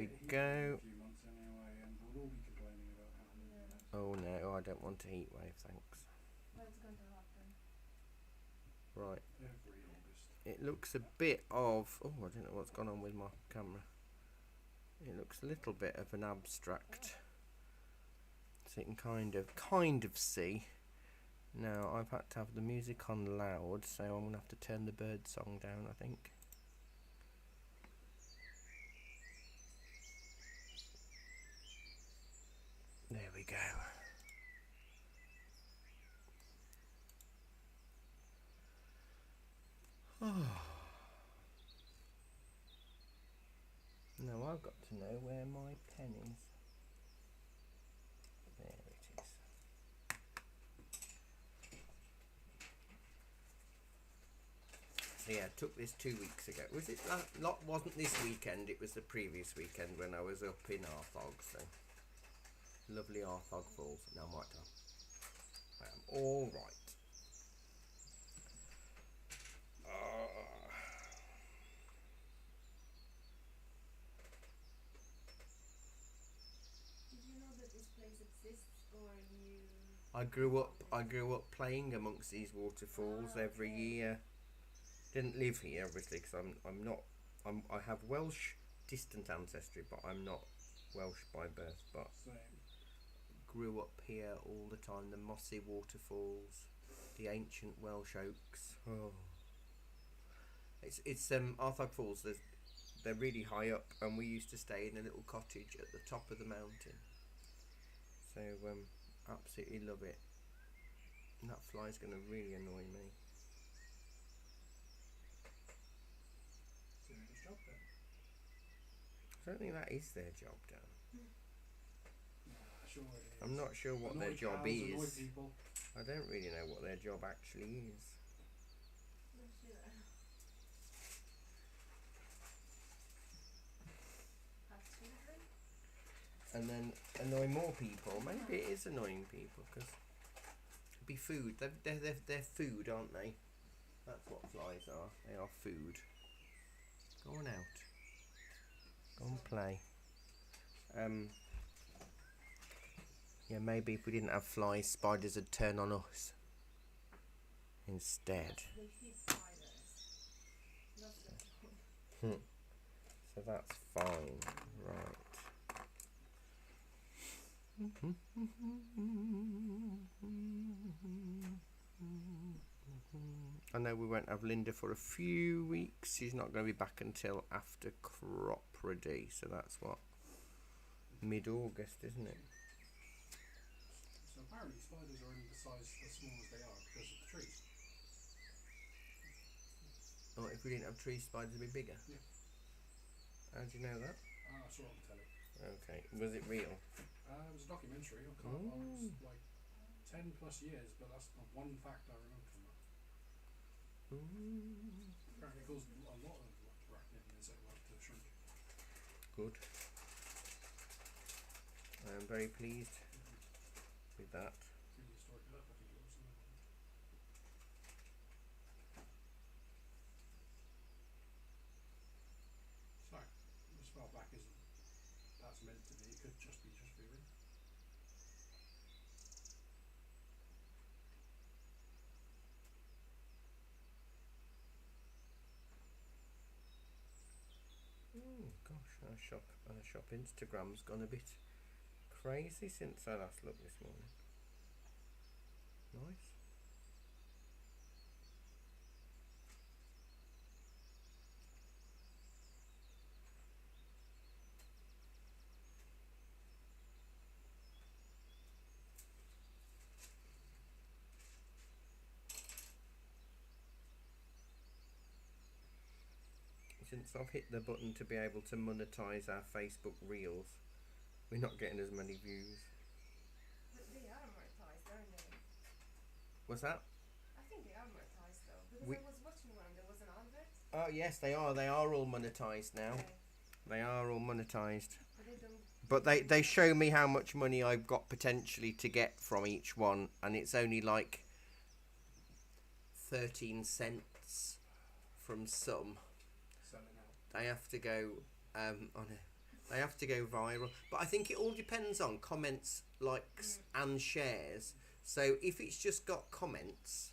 we go. Oh no, I don't want a heat wave, thanks. What's going to happen? Right. It looks a bit of... Oh, I don't know what's gone on with my camera. It looks a little bit of an abstract. So you can kind of see. Now, I've had to have the music on loud, so I'm going to have to turn the bird song down, I think. There we go. Now I've got to know where my pen is. There it is. So yeah, I took this 2 weeks ago. Was it lot? Wasn't this weekend? It was the previous weekend when I was up in Arthog. So lovely Arthog Falls. Now my time. I am all right. Did you know that this place exists, or you? I grew up playing amongst these waterfalls every year. Didn't live here obviously because I have Welsh distant ancestry, but I'm not Welsh by birth. But grew up here all the time. The mossy waterfalls, the ancient Welsh oaks. Oh. It's Arthog Falls. They're really high up, and we used to stay in a little cottage at the top of the mountain. So absolutely love it. And that fly's going to really annoy me. I don't think that is their job, Dan. Sure it is. I'm not sure what Annoy their job cows, annoy is. people. I don't really know what their job actually is. And then annoy more people. Maybe it is annoying people because it'd be food. They're food, aren't they? That's what flies are. They are food. Go on out. Go and play. Yeah, maybe if we didn't have flies, spiders would turn on us instead. They feed spiders. That's So that's fine, right. I know we won't have Linda for a few weeks. She's not going to be back until after crop ready, so that's what, mid-August, isn't it? So apparently spiders are only the size as small as they are because of the trees. Oh, if we didn't have trees, spiders would be bigger? Yeah. How do you know that? I saw it on the telly. Okay, was it real? It was a documentary. I can't. It was like 10 plus years, but that's the one fact I remember from that. Apparently, it caused a lot of arachnid and insect life to shrink. Good. I am very pleased with that. Prehistoric Earth, I think it was. So, as far back as that's meant to be, it could just be veering. Gosh, our shop Instagram's gone a bit crazy since I last looked this morning. Nice. Since I've hit the button to be able to monetize our Facebook Reels, we're not getting as many views. But they are amortized, aren't they? What's that? I think they are amortized though, because I was watching one. There was an advert. Oh yes, they are. They are all monetized now. Okay. They are all monetized. But they don't. But they show me how much money I've got potentially to get from each one, and it's only like 13 cents from some. Selling out. I have to go on a They have to go viral. But I think it all depends on comments, likes, and shares. So if it's just got comments,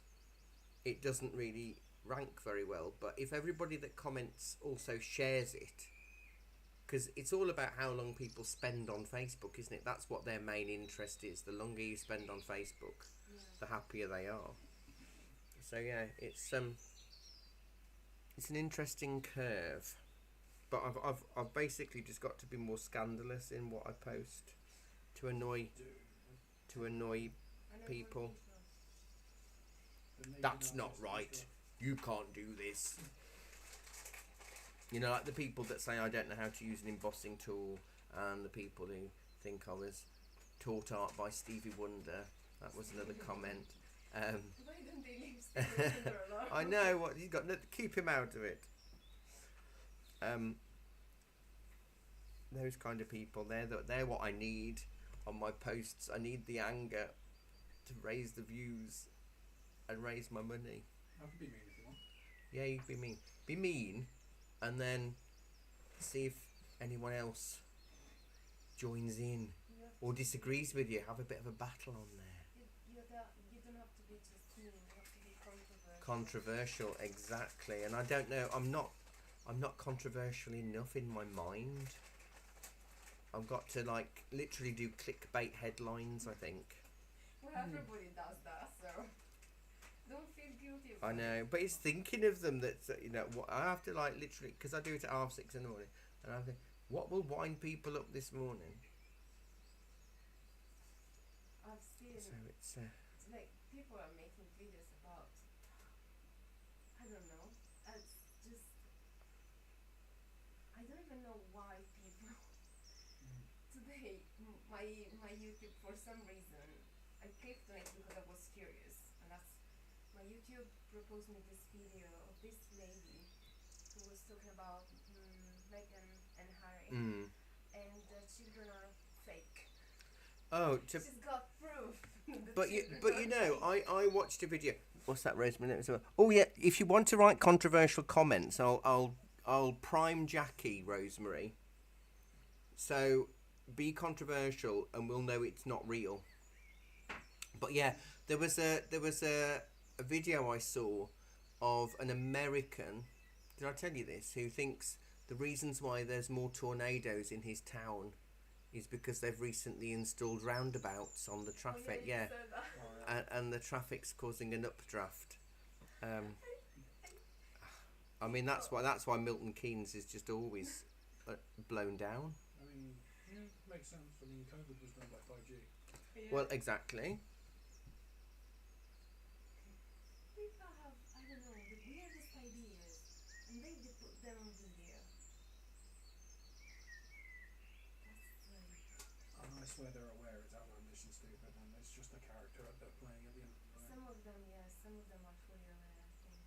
it doesn't really rank very well. But if everybody that comments also shares it, because it's all about how long people spend on Facebook, isn't it? That's what their main interest is. The longer you spend on Facebook, the happier they are. So yeah, it's an interesting curve. But I've basically just got to be more scandalous in what I post to annoy people. That's not right. You can't do this. You know, like the people that say I don't know how to use an embossing tool, and the people who think I was taught art by Stevie Wonder. That was another comment. Why don't they leave Stevie Wonder alone? I know what he's got. Keep him out of it. Those kind of people. They're what I need on my posts. I need the anger to raise the views and raise my money. I can be mean if you want. Yeah, you can be mean. Be mean. And then see if anyone else joins in or disagrees with you. Have a bit of a battle on there. You don't have to be just mean. You have to be controversial. Controversial, exactly. And I don't know. I'm not controversial enough in my mind. I've got to like literally do clickbait headlines. I think. Well, everybody does that, so. Don't feel guilty about I know, but it's thinking of them that I have to like literally, because I do it at 6:30 in the morning, and I think, what will wind people up this morning? I've seen So it's like people are making videos about, I don't know, it's just, I don't even know why people today my YouTube, for some reason I clicked on it because I was curious, and that's my YouTube proposed me this video of this lady who was talking about Meghan and Harry, and the children are fake. She's got proof. But you know, I watched a video. What's that, Rosemary? Oh yeah, if you want to write controversial comments, I'll prime Jackie, Rosemary. So be controversial, and we'll know it's not real. But yeah, there was a video I saw of an American, did I tell you this, who thinks the reasons why there's more tornadoes in his town is because they've recently installed roundabouts on the traffic. Yeah. And the traffic's causing an updraft. I mean, that's why Milton Keynes is just always blown down. I mean, yeah, makes sense. I mean, COVID was done by 5G. Yeah. Well, exactly. People have, I don't know, the weirdest ideas, and they put them on video. That's like... I swear they're aware it's outlandish and stupid, and it's just a character that they're playing at the end of the day. Some of them, yes, some of them are fully aware, I think.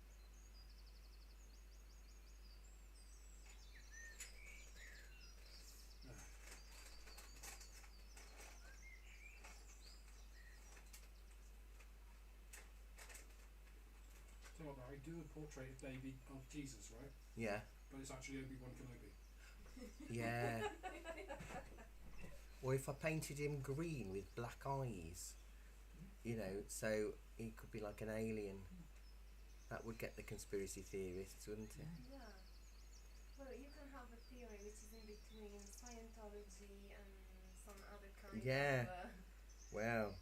So I do a portrait of baby of Jesus, right? Yeah. But it's actually Obi-Wan Kenobi. Yeah. Or if I painted him green with black eyes, so he could be like an alien. That would get the conspiracy theorists, wouldn't it? Yeah. Well, you can have a theory which is in between Scientology and some other kind Yeah. of... Wow.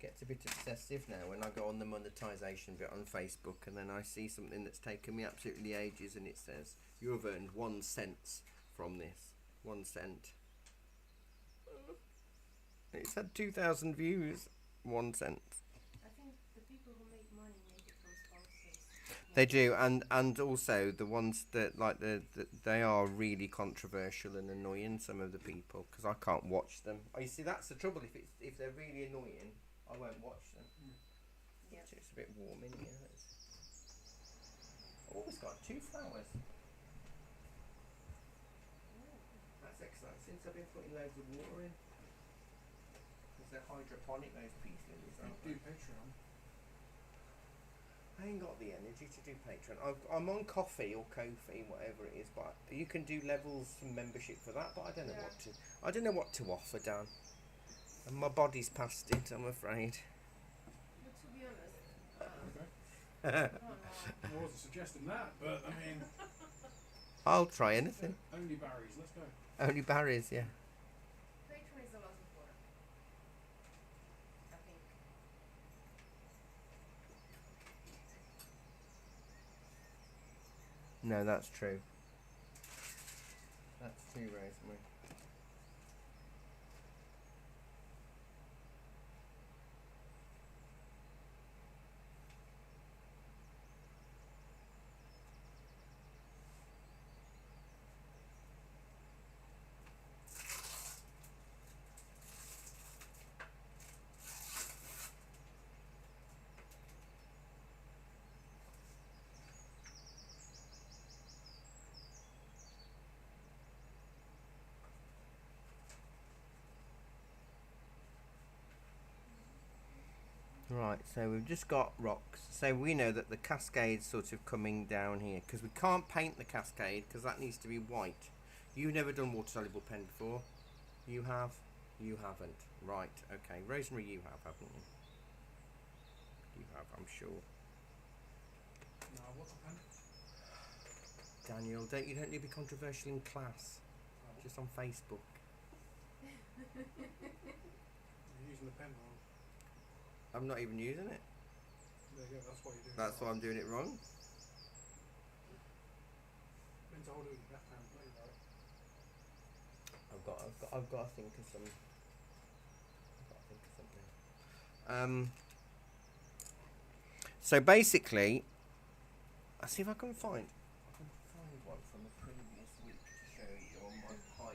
Gets a bit obsessive now when I go on the monetization bit on Facebook, and then I see something that's taken me absolutely ages, and it says you have earned 1 cent from this. 1 cent. It's had 2,000 views. 1 cent. I think the people who make money make it from sponsors. They do, and also the ones that like they are really controversial and annoying. Some of the people, because I can't watch them. Oh, you see, that's the trouble. If they're really annoying, I won't watch them. Yeah. It's a bit warm in here. Oh, it's got 2 flowers. That's exciting. Since I've been putting loads of water in, because they're hydroponic, those peace lilies, aren't Do they? Patreon. I ain't got the energy to do Patreon. I'm on Coffee or Ko-fi, whatever it is, but you can do levels and membership for that. But I don't know Yeah. I don't know what to offer, Dan. And my body's past it, I'm afraid. But to be honest, Okay. I don't know. I wasn't suggesting that, but I mean, I'll try anything. only Barry's. Let's go. Only Barry's, yeah. Patreon is a lot of work. I think. No, that's true. That's true, Rosemary. Right, so we've just got rocks. So we know that the cascade's sort of coming down here, because we can't paint the cascade because that needs to be white. You've never done water soluble pen before. You have? You haven't. Right, okay. Rosemary, you have, haven't you? You have, I'm sure. No, what's a pen? Daniel, you don't need to be controversial in class. Oh, Just on Facebook. you're using the pen wrong. I'm not even using it. There you go. That's why you're doing. That's it why wrong. I'm doing it wrong. Meant to hold it with your left hand, play right. I've got to think of some. I've got to think of something. So basically, I'll see if I can find one from the previous week to show you on my pile.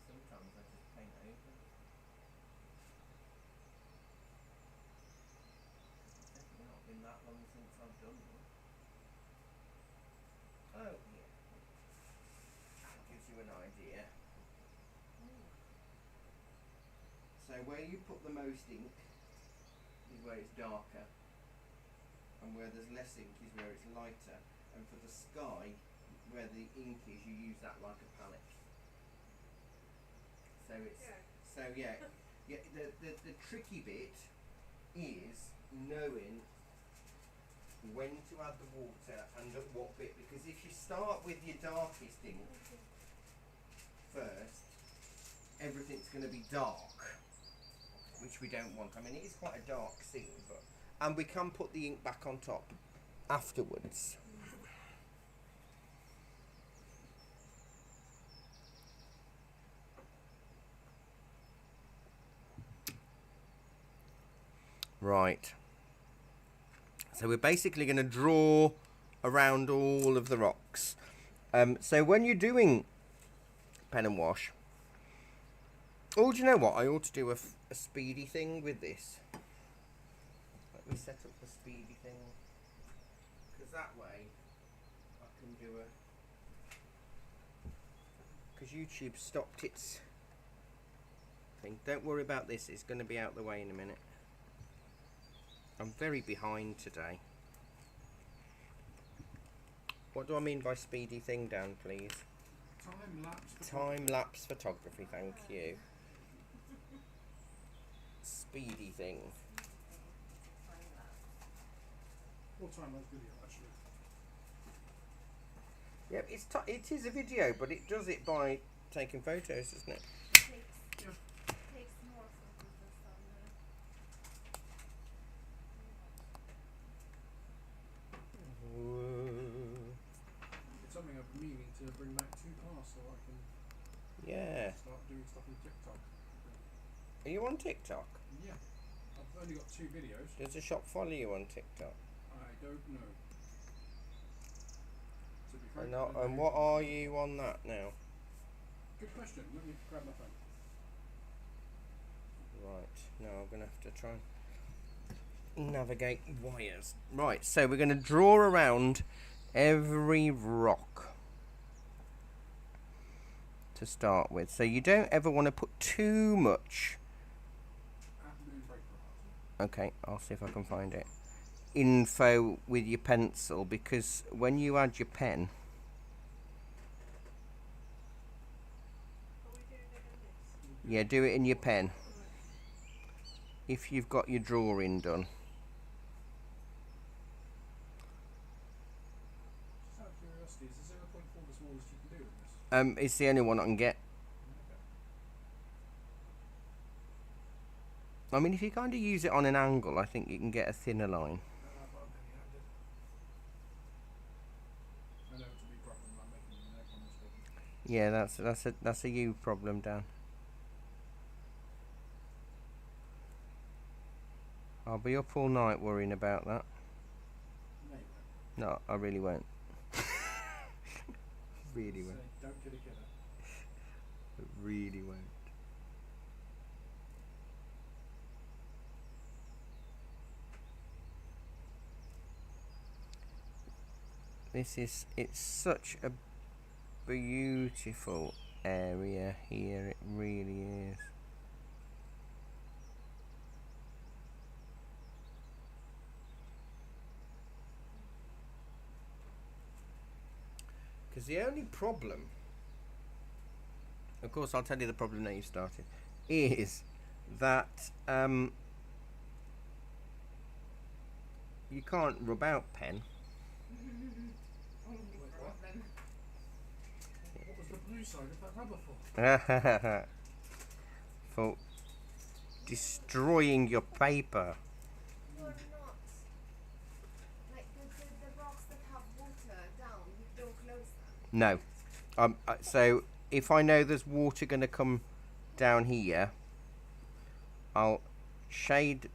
Sometimes I just paint over. It's definitely not been that long since I've done one. Oh, yeah. That gives you an idea. So where you put the most ink is where it's darker, and where there's less ink is where it's lighter. And for the sky, where the ink is, you use that like a palette. So it's yeah. The tricky bit is knowing when to add the water and at what bit, because if you start with your darkest ink first, everything's going to be dark, which we don't want. I mean, it is quite a dark scene, and we can put the ink back on top afterwards. Right. So we're basically going to draw around all of the rocks. So when you're doing pen and wash, oh, do you know what? I ought to do a speedy thing with this. Let me set up the speedy thing, because that way I can do because YouTube stopped its thing. Don't worry about this. It's going to be out the way in a minute. I'm very behind today. What do I mean by speedy thing, Dan, please? Time-lapse photography, thank you. Speedy thing. Or time-lapse video, actually. Yep, it is a video, but it does it by taking photos, doesn't it? Takes more photos than some. It's something I've been meaning to bring back to class so I can start doing stuff on TikTok. Are you on TikTok? Yeah. I've only got 2 videos. Does the shop follow you on TikTok? I don't know. To be frank, And, I don't know and who's what on are it. you on that now? Good question. Let me grab my phone. Right, now I'm going to have to try and navigate wires. Right, so we're going to draw around every rock to start with. So you don't ever want to put too much. Okay, I'll see if I can find it. Info with your pencil, because when you add your pen, yeah, do it in your pen. If you've got your drawing done. Just out of curiosity, is the 0.4 the smallest you can do in this? It's the only one I can get. Okay. I mean, if you kind of use it on an angle, I think you can get a thinner line. I know it's a big problem. I'm making an egg on this problem. Yeah, that's a you problem, Dan. I'll be up all night worrying about that. No, you won't. No, I really won't. Really won't. Don't get a kidder. I really won't. It's such a beautiful area here, it really is. Because the only problem, of course I'll tell you the problem now you've started, is that you can't rub out pen. Only problem. What was the blue side of that rubber for? For destroying your paper. You're not. Like the rocks that have water down, you don't close them. No. So if I know there's water going to come down here, I'll shade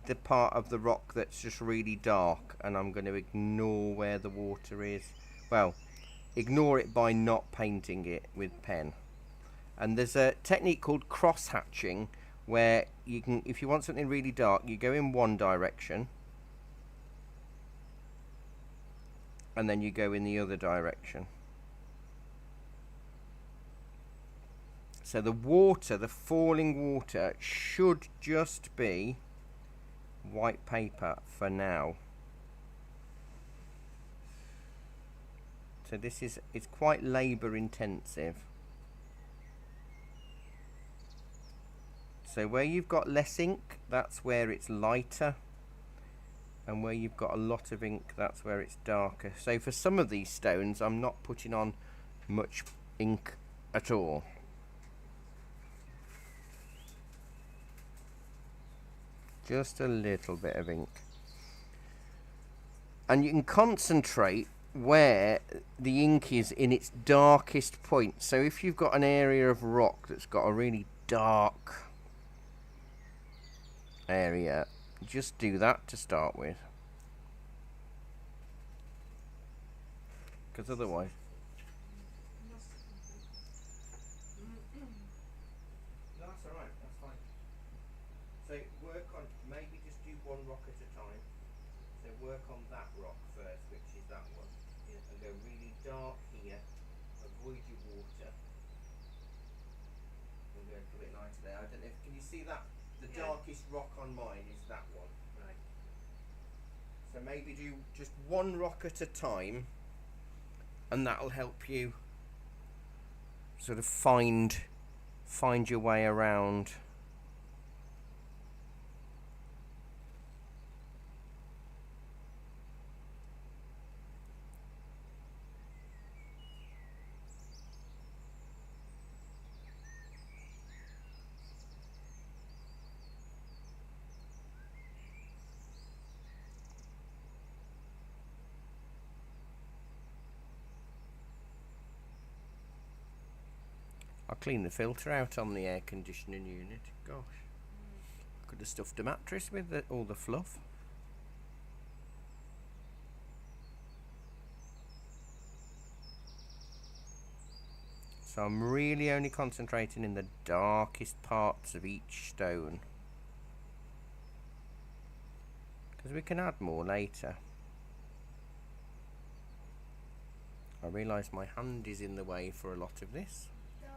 the part of the rock that's just really dark, and I'm going to ignore where the water is. Well, ignore it by not painting it with pen. And there's a technique called cross hatching, where you can, if you want something really dark, you go in one direction and then you go in the other direction. So the water, the falling water, should just be white paper for now. So this is, it's quite labour intensive. So where you've got less ink, that's where it's lighter. And where you've got a lot of ink, that's where it's darker. So for some of these stones, I'm not putting on much ink at all. Just a little bit of ink. And you can concentrate where the ink is in its darkest point. So if you've got an area of rock that's got a really dark area, just do that to start with. Because otherwise... That's alright, that's fine. So work on, maybe just do one rock at a time. So work on that rock first, which is that one. Yeah. And go really dark here. Avoid your water. And go a little bit lighter there. I don't know if, can you see that? The Yeah. darkest rock on mine is that one. Right. So maybe do just one rock at a time, and that'll help you sort of find your way around. clean the filter out on the air conditioning unit. Gosh, could have stuffed a mattress with all the fluff. So I'm really only concentrating in the darkest parts of each stone, because we can add more later. I realise my hand is in the way for a lot of this. Dark,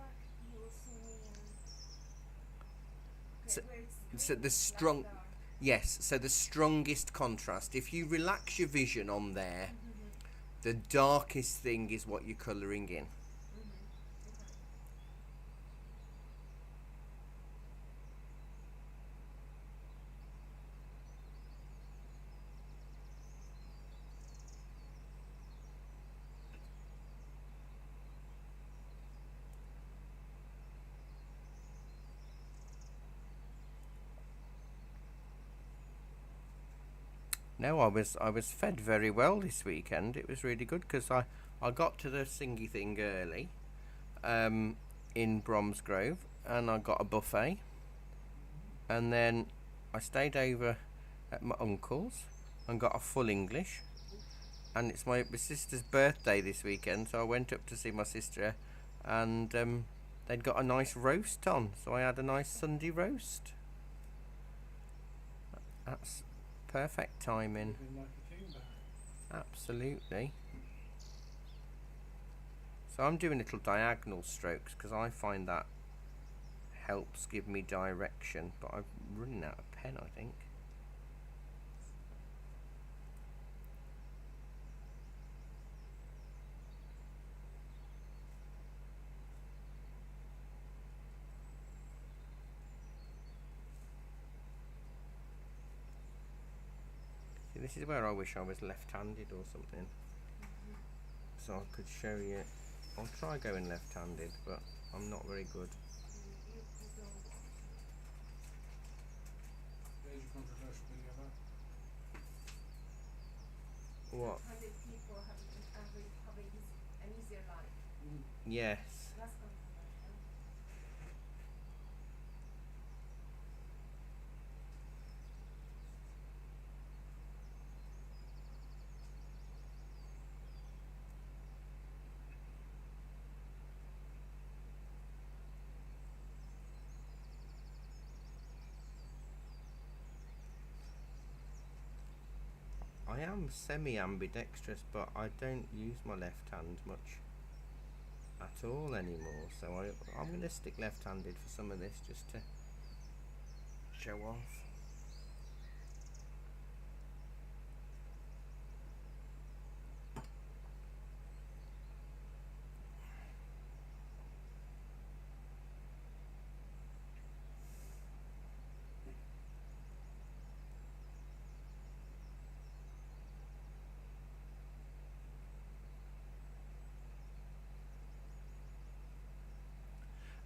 you also mean So- where it's so green, the it's strong- dark. Yes, so the strongest contrast. If you relax your vision on there, the darkest thing is what you're colouring in. Okay. No, I was fed very well this weekend. It was really good because I got to the singy thing early, in Bromsgrove, and I got a buffet, and then I stayed over at my uncle's and got a full English, and it's my sister's birthday this weekend, so I went up to see my sister, and they'd got a nice roast on, so I had a nice Sunday roast. That's perfect timing. Living like a king there. Absolutely. So I'm doing little diagonal strokes because I find that helps give me direction, but I'm running out of pen, I think. See, this is where I wish I was left-handed or something, so I could show you. I'll try going left-handed, but I'm not very good. You don't want to. There's your controversial video there. What? 100 people have an easier life. Yes. That's controversial. I am semi-ambidextrous, but I don't use my left hand much at all anymore, so I'm going to stick left-handed for some of this just to show off.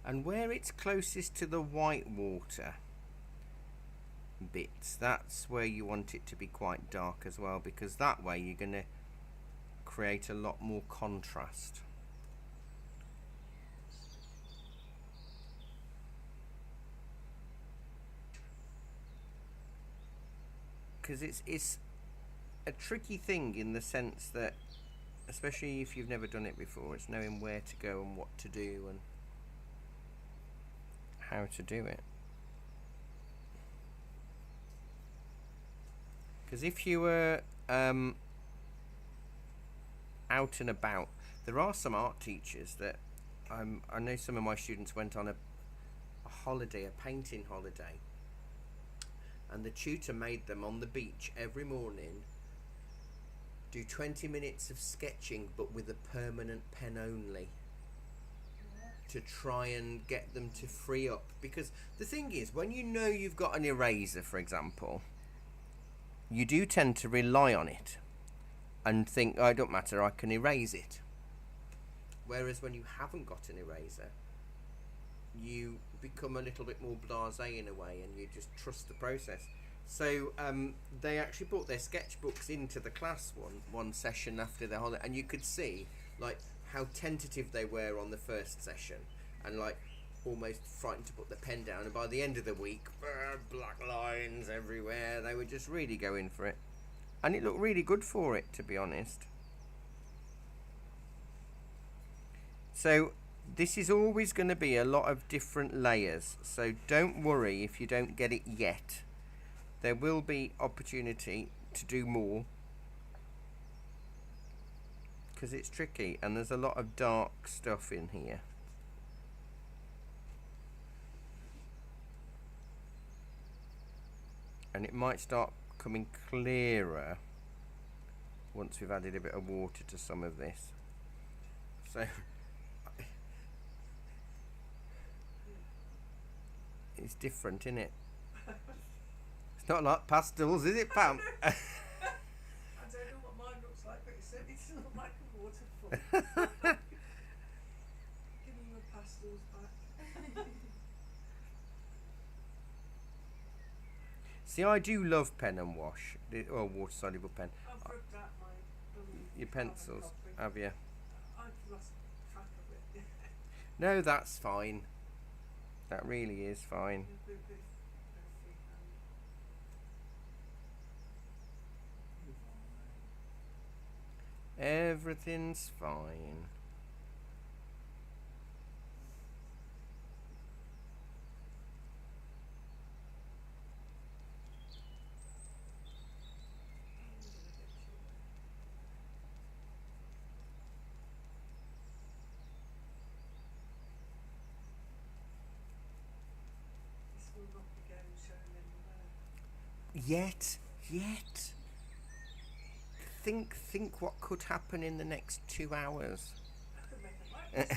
And where it's closest to the white water bits, that's where you want it to be quite dark as well, because that way you're going to create a lot more contrast. Because it's a tricky thing in the sense that, especially if you've never done it before, it's knowing where to go and what to do and how to do it. Because if you were out and about, there are some art teachers that I know some of my students went on a holiday, a painting holiday, and the tutor made them on the beach every morning do 20 minutes of sketching, but with a permanent pen only, to try and get them to free up. Because the thing is, when you know you've got an eraser, for example, you do tend to rely on it and think, oh, it don't matter, I can erase it. Whereas when you haven't got an eraser, you become a little bit more blasé in a way, and you just trust the process. So they actually brought their sketchbooks into the class one session after the holiday, and you could see like how tentative they were on the first session, and like almost frightened to put the pen down, and by the end of the week, black lines everywhere. They were just really going for it, and it looked really good for it, to be honest. So this is always going to be a lot of different layers, so don't worry if you don't get it yet. There will be opportunity to do more, because it's tricky and there's a lot of dark stuff in here. And it might start coming clearer once we've added a bit of water to some of this. So it's different, isn't it? It's not like pastels, is it, Pam? I don't know what mine looks like, but it certainly doesn't look like a waterfall. Give me my pastels back. See, I do love pen and wash, or water soluble pen. I've rubbed out my Your pencils, have you? I've lost track of it. No, that's fine. That really is fine. Everything's fine. This will not be going shown anywhere. Yet. Think what could happen in the next 2 hours. I could make a light.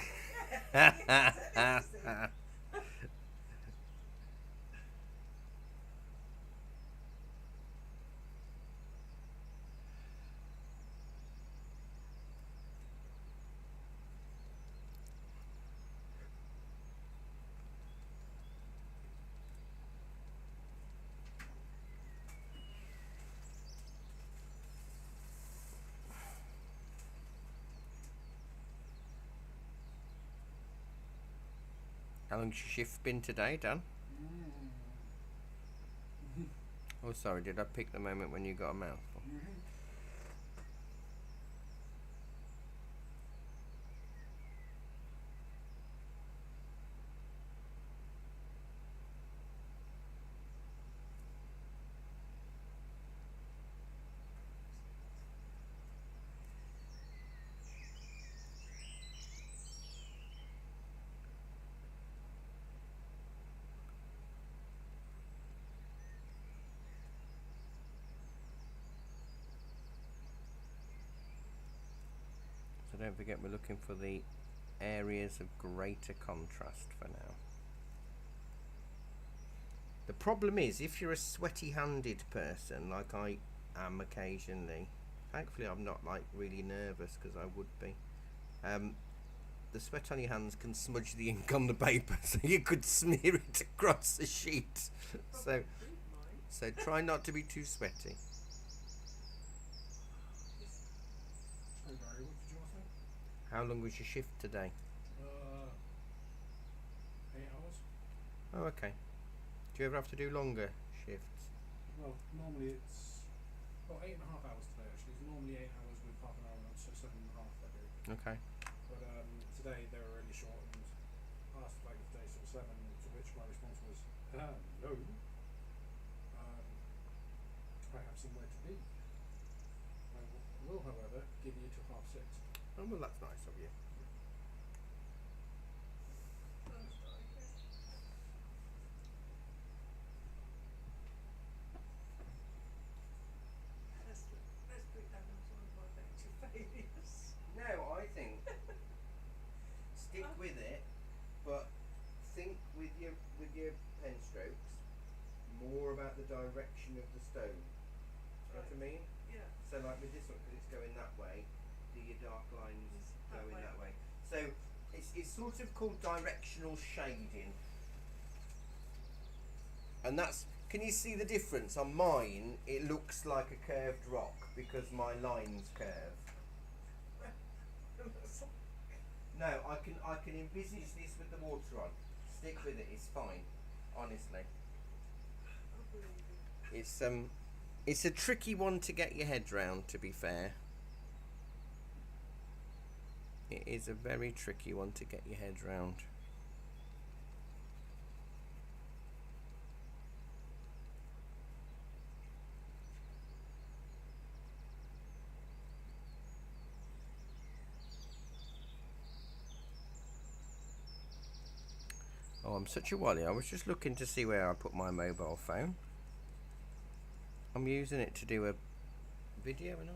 How long's your shift been today, Dan? Oh, sorry, did I pick the moment when you got a mouthful? So don't forget we're looking for the areas of greater contrast for now. The problem is, if you're a sweaty-handed person, like I am occasionally, thankfully I'm not like really nervous because I would be, the sweat on your hands can smudge the ink on the paper, so you could smear it across the sheet. So try not to be too sweaty. So Barry, what did you want to say? How long was your shift today? 8 hours. Oh, okay. Do you ever have to do longer shifts? Well, normally it's 8.5 hours today. Actually, it's normally 8 hours with half an hour lunch, so 7.5 I do. Okay. But today they were really short and asked like if they sort of 7, to which my response was, no. I have somewhere to be. I will, however, give you to 6:30. Oh, well, that's nice of you. Let's put that on one of my vector failures. No, I think stick with it, but think with your pen strokes more about the direction of the stone. Do you know what I mean? Yeah. So like with this one, because it's going that way, do your dark lines That going way. that way. So it's sort of called directional shading. And that's, can you see the difference? On mine, it looks like a curved rock because my lines curve. No, I can envisage this with the water on. Stick with it. It's fine. Honestly, I believe it. it's a tricky one to get your head round. To be fair, it is a very tricky one to get your head round. Oh, I'm such a wally. I was just looking to see where I put my mobile phone. I'm using it to do a video, and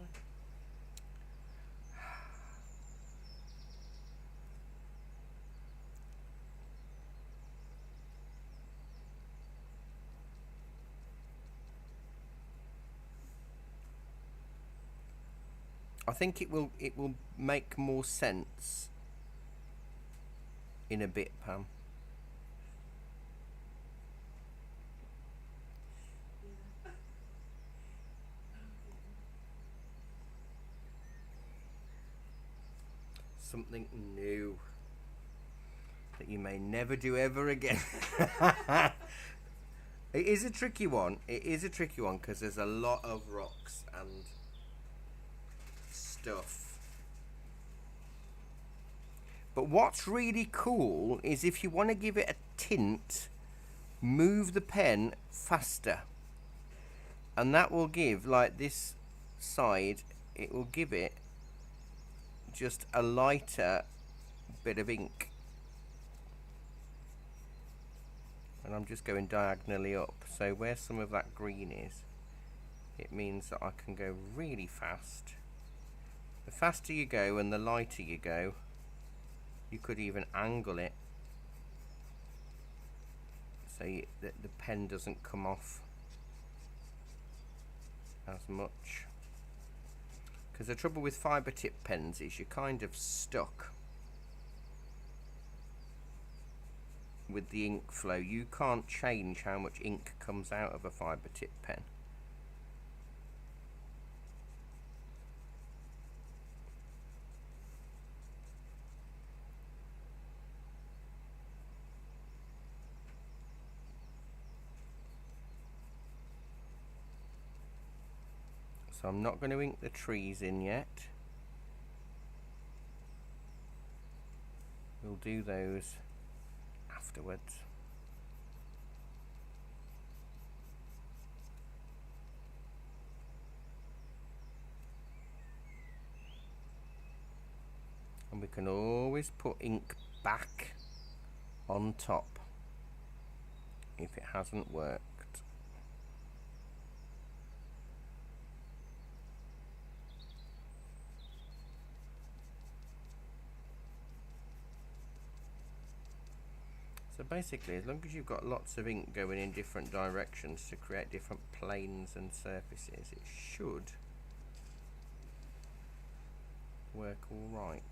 I think it will make more sense in a bit, Pam. Yeah. Something new that you may never do ever again. It is a tricky one. It is a tricky one because there's a lot of rocks and stuff. But what's really cool is if you want to give it a tint, move the pen faster. And that will give, like this side, it will give it just a lighter bit of ink. And I'm just going diagonally up, so where some of that green is, it means that I can go really fast. The faster you go and the lighter you go, you could even angle it so that the pen doesn't come off as much. Because the trouble with fibre tip pens is you're kind of stuck with the ink flow. You can't change how much ink comes out of a fibre tip pen. So I'm not going to ink the trees in yet. We'll do those afterwards. And we can always put ink back on top if it hasn't worked. So basically, as long as you've got lots of ink going in different directions to create different planes and surfaces, it should work all right.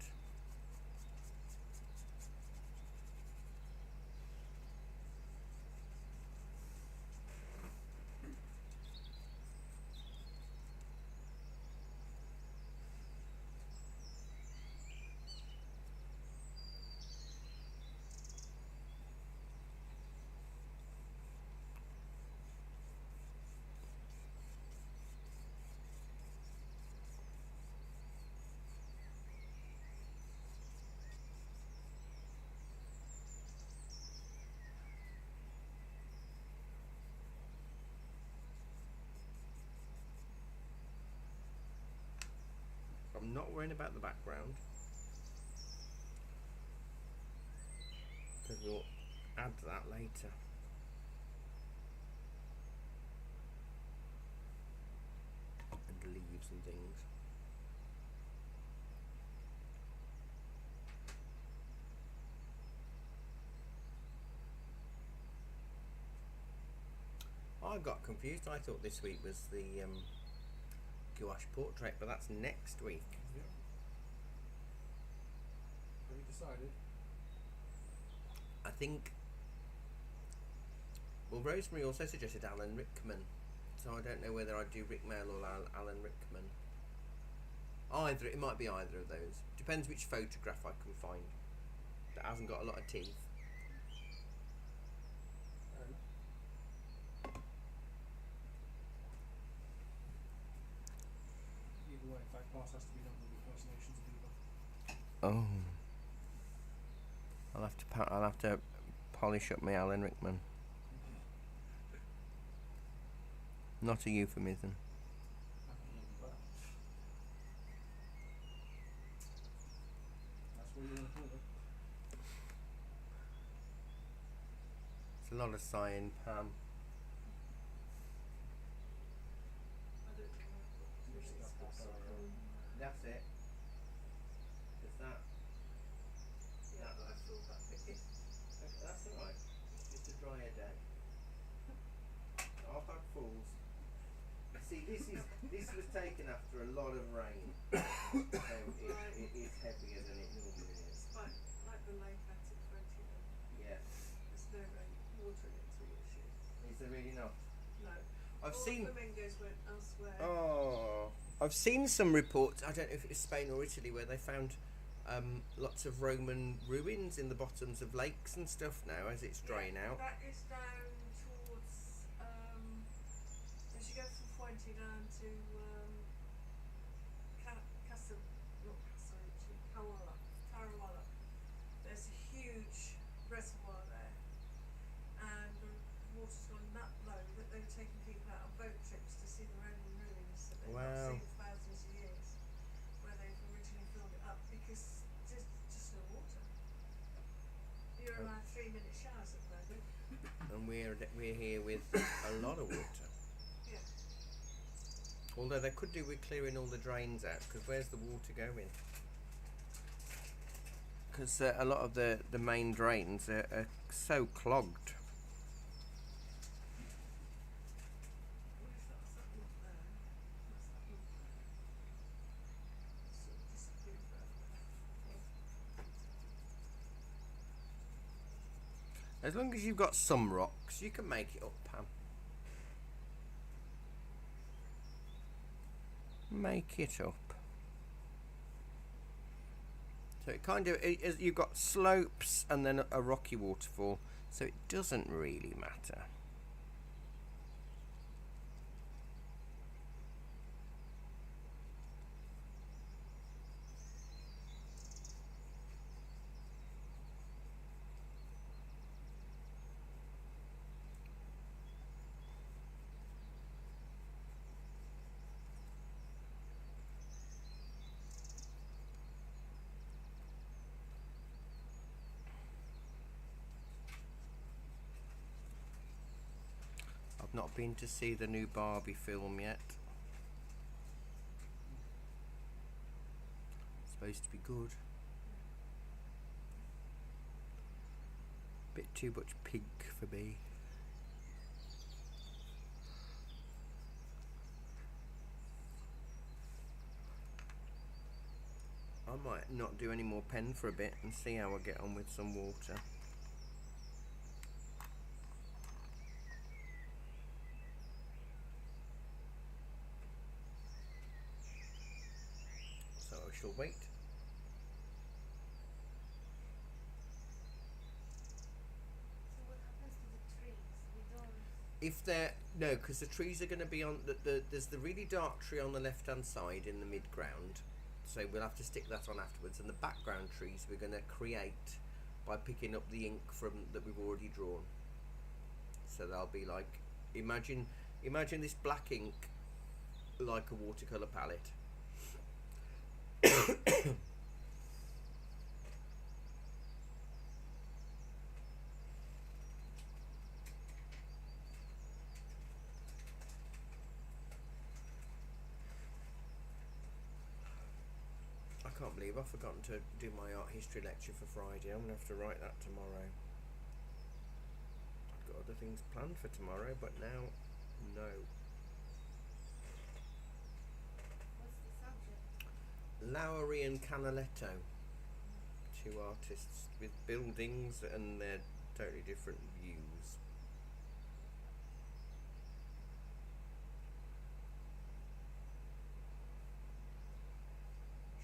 I'm not worrying about the background because we'll add that later. And leaves and things. I got confused. I thought this week was the gouache portrait, but that's next week. Yeah. Have you decided? I think. Well, Rosemary also suggested Alan Rickman, so I don't know whether I do Rick Mail or Alan Rickman. Either, it might be either of those. Depends which photograph I can find that hasn't got a lot of teeth. part has to be done with impersonations of Beaver. Oh. I'll have to polish up my Alan Rickman. Not a euphemism. Well, that's what you want to call it. It's a lot of sighing, Pam. I don't think I've got 2 You've minutes stuck of that area soccer. in there. That's it. Is that? Yeah, but I feel that bit. That's alright. It's just a drier day. I've had falls. See, this was taken after a lot of rain, so it is heavier than it normally is. It's like the lake at in Twentyman. Yeah. There's no rain, water in it at all this year. Is there really not? No. I've All seen. the flamingos went elsewhere. Oh, I've seen some reports. I don't know if it was Spain or Italy where they found lots of Roman ruins in the bottoms of lakes and stuff now as it's drying out. That is down towards, as you go from Fuente down to Tarawala. There's a huge reservoir there, and the water's gone that low that they were taking people out on boat trips to see the Roman ruins that they've not Wow. seen for thousands of years, where they've originally filled it up because just no water. You're around 3-minute showers at the moment. And we're here with a lot of water. Yeah. Although they could do with clearing all the drains out, because where's the water going? Because a lot of the main drains are so clogged. What if that's that look there? That's that look there. Sort of disappeared forever. As long as you've got some rocks, you can make it up, Pam. Make it up. So it kind of, you've got slopes and then a rocky waterfall, so it doesn't really matter. I've not been to see the new Barbie film yet. It's supposed to be good. Bit too much pink for me. I might not do any more pen for a bit and see how I get on with some water. So I shall wait. So what happens to the trees? We don't. If they're no, because the trees are going to be on there's the really dark tree on the left hand side in the mid ground, so we'll have to stick that on afterwards. And the background trees we're going to create by picking up the ink from that we've already drawn. So they'll be like, imagine this black ink like a watercolor palette. I can't believe I've forgotten to do my art history lecture for Friday. I'm going to have to write that tomorrow. I've got other things planned for tomorrow, but now, no. What's the subject? Lowry and Canaletto, two artists with buildings and their totally different views.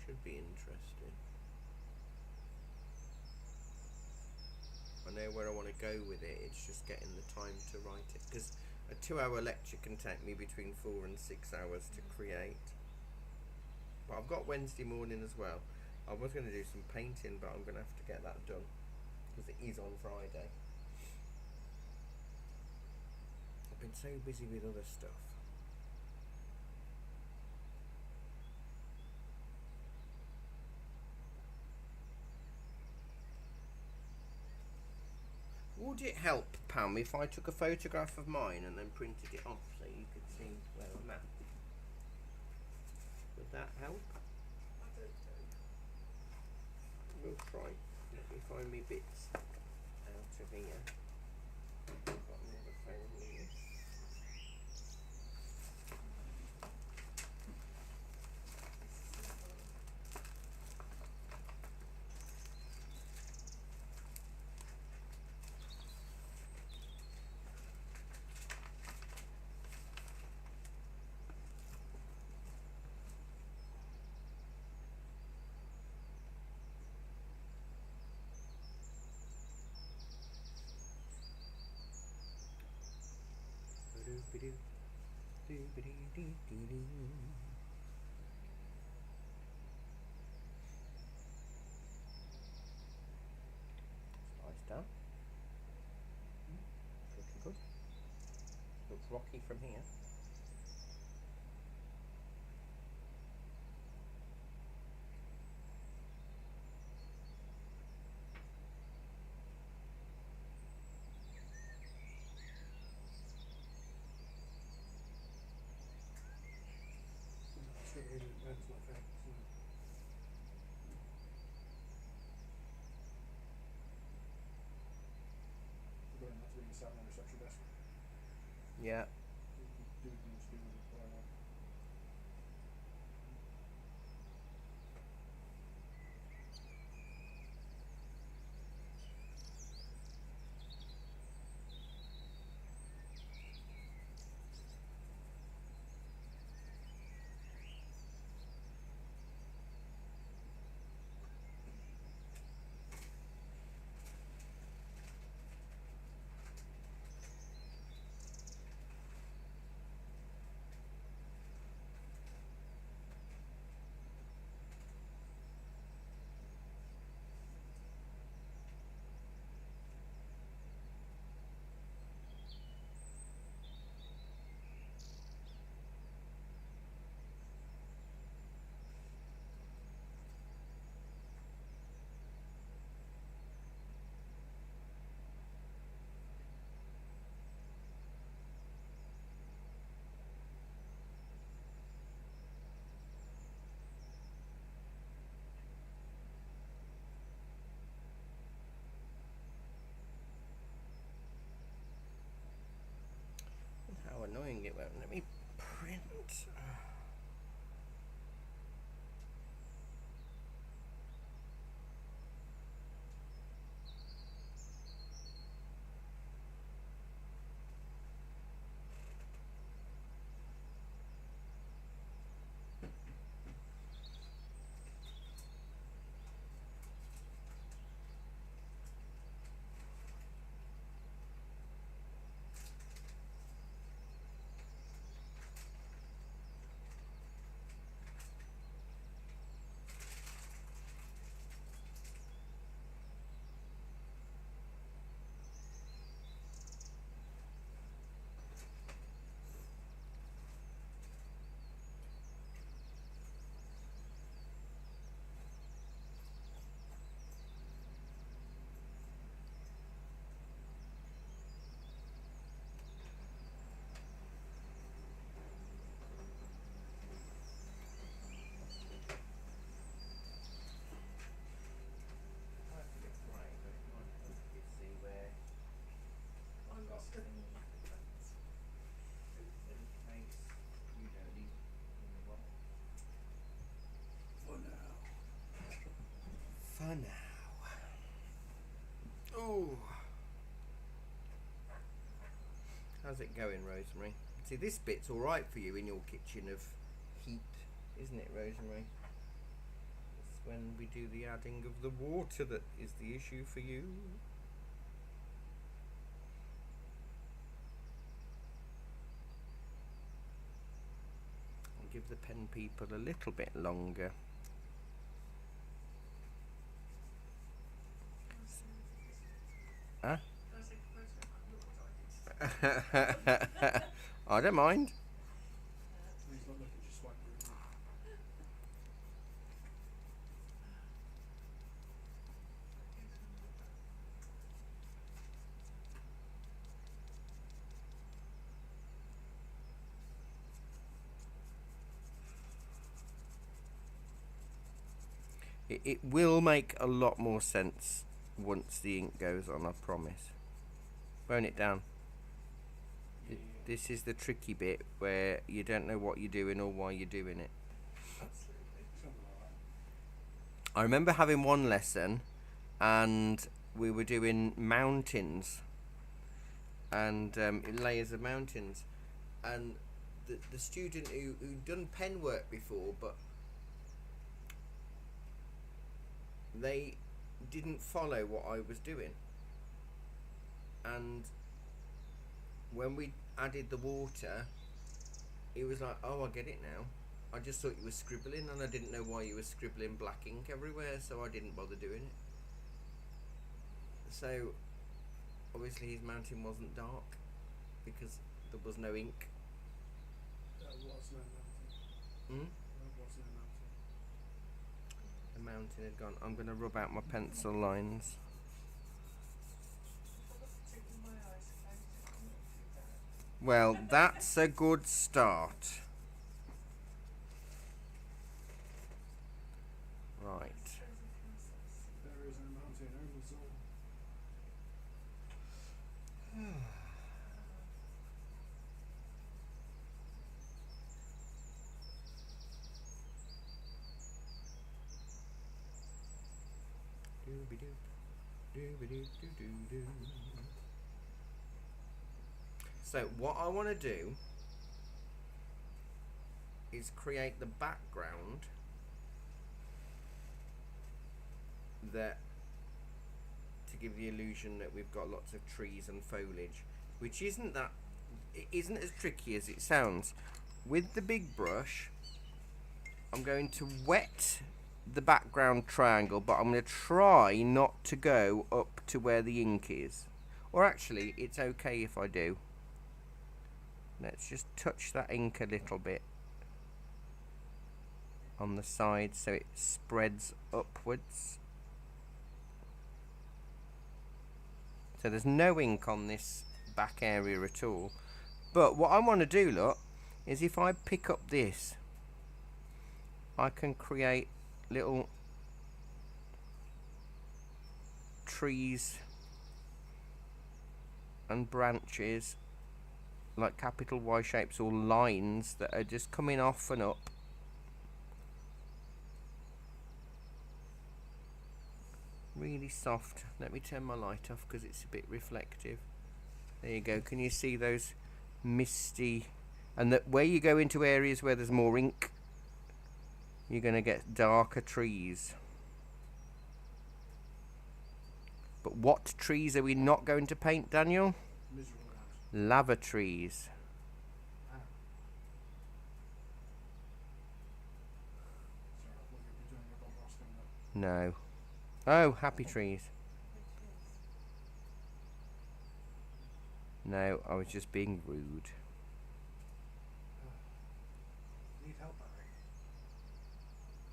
Should be interesting. I know where I want to go with it, it's just getting the time to write it, because a 2-hour lecture can take me between 4 and 6 hours to create. But I've got Wednesday morning as well. I was going to do some painting, but I'm going to have to get that done because it is on Friday. I've been so busy with other stuff. Would it help, Pam, if I took a photograph of mine and then printed it off so you could see where I'm at? Would that help? I don't know. We'll try. Let me find me bits out of here. I've got another phone here. Nice down. Looking good. Looks rocky from here. It's really depends what effect, isn't it? We're going to have to be sat on a reception desk. Yeah. Do things, do whatever. How annoying it won't let me print. I have to get grey, but it might help you see where I'm I've got still things. In case you don't need in the way. For now. For now. Oh. How's it going, Rosemary? See, this bit's alright for you in your kitchen of heat, isn't it, Rosemary? It's when we do the adding of the water that is the issue for you. I'll give give the pen people a little bit longer. Huh? Can I take a photo? Look what I did. I don't mind. He's not looking, just swipe through. It will make a lot more sense once the ink goes on, I promise. Bone it down. Yeah. This is the tricky bit where you don't know what you're doing or why you're doing it. Absolutely. Something like that. I remember having one lesson and we were doing mountains and layers of mountains, and the student who'd done pen work before, but they didn't follow what I was doing, and when we added the water, he was like, oh, I get it now. I just thought you were scribbling and I didn't know why you were scribbling black ink everywhere, so I didn't bother doing it. So obviously his mountain wasn't dark because there was no ink. There was no mountain. Hmm? There was no mountain. The mountain had gone. I'm going to rub out my pencil lines. I've got the tip of my eyes closed. I'm not too bad. Well, that's a good start. Right. There is no mountain, only Zor. So what I want to do is create the background that to give the illusion that we've got lots of trees and foliage, which it isn't as tricky as it sounds. With the big brush, I'm going to wet the background triangle, but I'm going to try not to go up to where the ink is. Or actually, it's okay if I do. Let's just touch that ink a little bit on the side so it spreads upwards. So there's no ink on this back area at all. But what I want to do, look, is if I pick up this, I can create little trees and branches like capital Y shapes or lines that are just coming off and up. Really soft. Let me turn my light off because it's a bit reflective. There you go. Can you see those misty, and that where you go into areas where there's more ink, you're going to get darker trees. But what trees are we not going to paint, Daniel? Miserable ones. Lava trees. Ah. Sorry, I thought you were doing a Bob Ross thing there. No. Oh, happy trees. No, I was just being rude. Need help, Barry?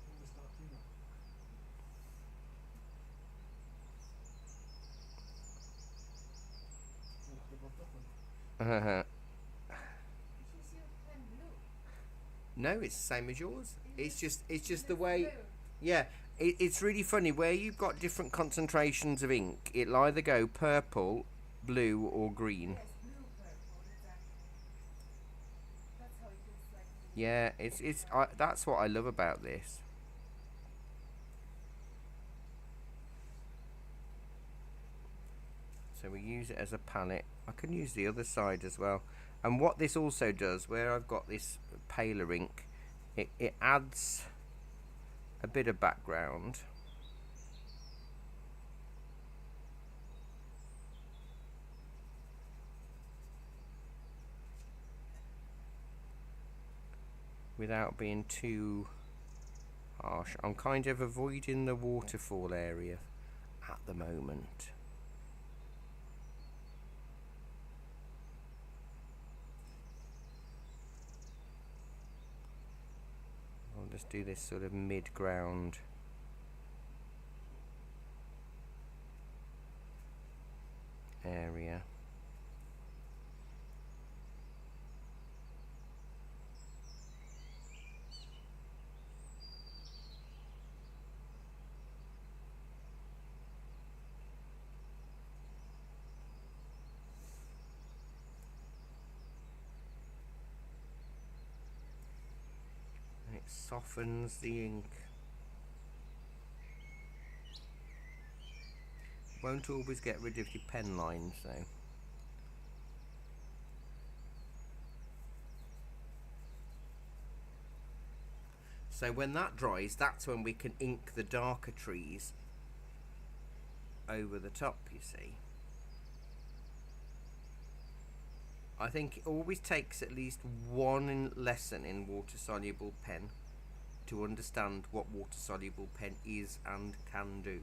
All this dark humour. Oh, like a Bob Duckman. Is your pen blue? No, it's the same as yours. It's just the It's way. blue. Yeah, it's really funny where you've got different concentrations of ink. It'll either go purple, blue, or green. Yes, blue purple, exactly. That's how it looks like. Yeah, that's what I love about this. So we use it as a palette. I can use the other side as well. And what this also does, where I've got this paler ink, it adds a bit of background. without being too harsh. I'm kind of avoiding the waterfall area at the moment. I'll just do this sort of mid-ground area. It softens the ink. Won't always get rid of your pen lines though. So when that dries, that's when we can ink the darker trees over the top, you see. I think it always takes at least one lesson in water-soluble pen to understand what water-soluble pen is and can do.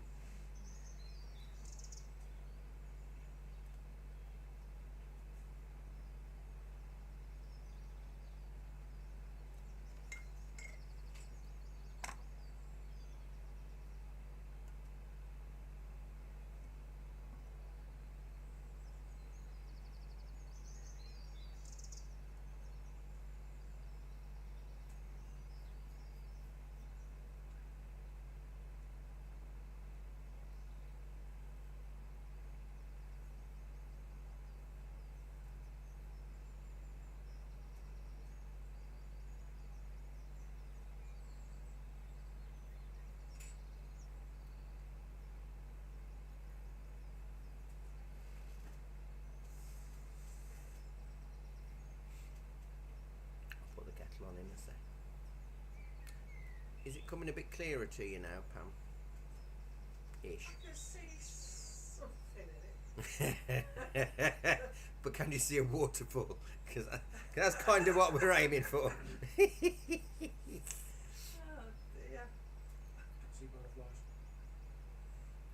On in a sec. Is it coming a bit clearer to you now, Pam? Ish. I can see something in it. But can you see a waterfall? Because that's kind of what we're aiming for. Oh dear. See butterflies.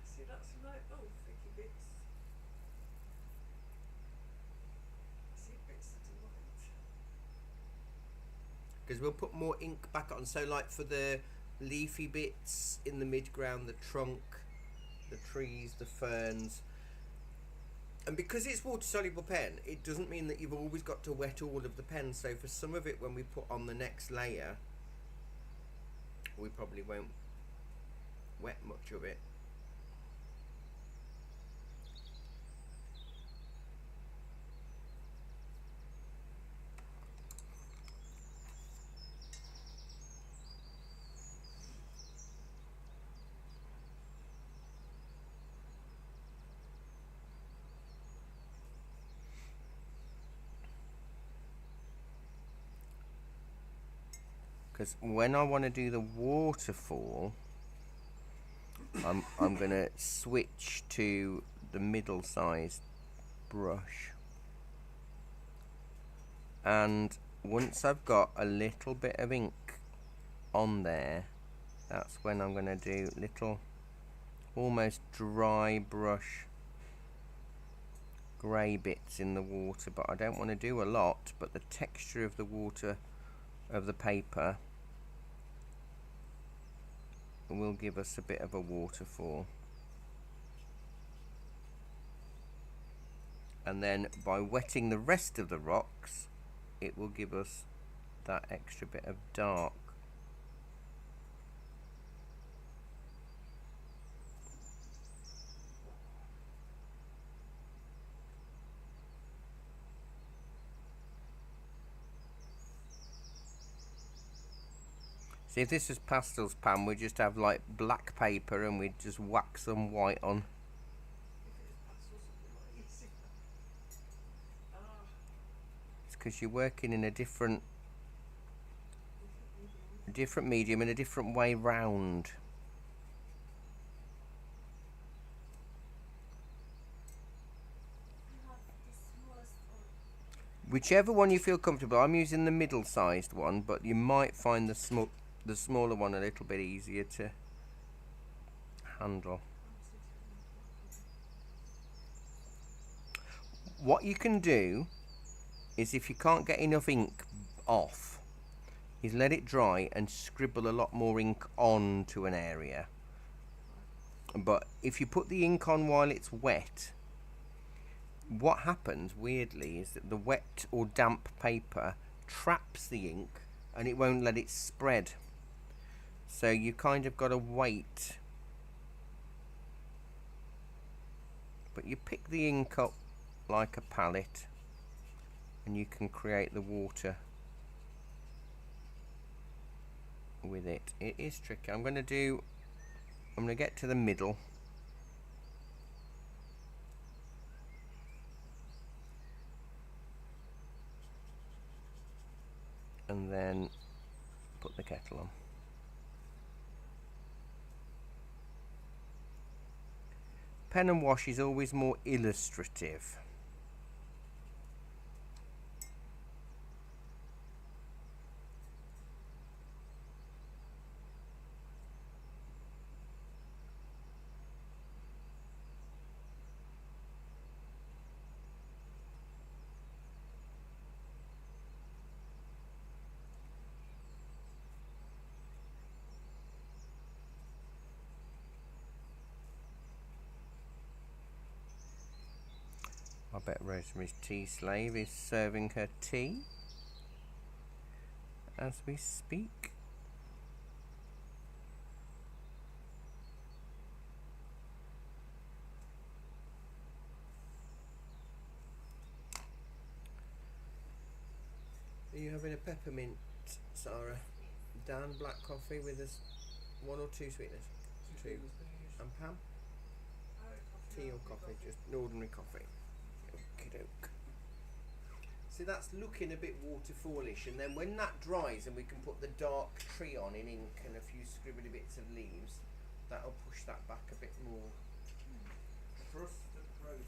See, that's like thicky bits. See bits of the white. Because we'll put more ink back on. So like for the leafy bits in the mid-ground, the trunk, the trees, the ferns. And because it's water-soluble pen, it doesn't mean that you've always got to wet all of the pen. So for some of it, when we put on the next layer, we probably won't wet much of it. Because when I want to do the waterfall, I'm going to switch to the middle-sized brush. And once I've got a little bit of ink on there, that's when I'm going to do little, almost dry brush grey bits in the water. But I don't want to do a lot, but the texture of the water, of the paper, will give us a bit of a waterfall. And then by wetting the rest of the rocks, it will give us that extra bit of dark. See, if this is pastels, Pam, we just have like black paper and we just whack some white on. It's because you're working in a different medium in a different way round. Whichever one you feel comfortable. I'm using the middle-sized one, but you might find the smaller one a little bit easier to handle. What you can do is, if you can't get enough ink off, is let it dry and scribble a lot more ink onto an area. But if you put the ink on while it's wet, what happens weirdly is that the wet or damp paper traps the ink and it won't let it spread. So you kind of got to wait. But you pick the ink up like a palette and you can create the water with it. It is tricky. I'm going to get to the middle. And then put the kettle on. Pen and wash is always more illustrative. I bet Rosemary's tea slave is serving her tea as we speak. Are you having a peppermint, Sarah? Dan, black coffee with us, 1 or 2 sweeteners? 2. And Pam? Tea or coffee? Just an ordinary coffee. Okey-doke. See, that's looking a bit waterfallish, and then when that dries and we can put the dark tree on in ink and a few scribbly bits of leaves, that'll push that back a bit more. Trust the process.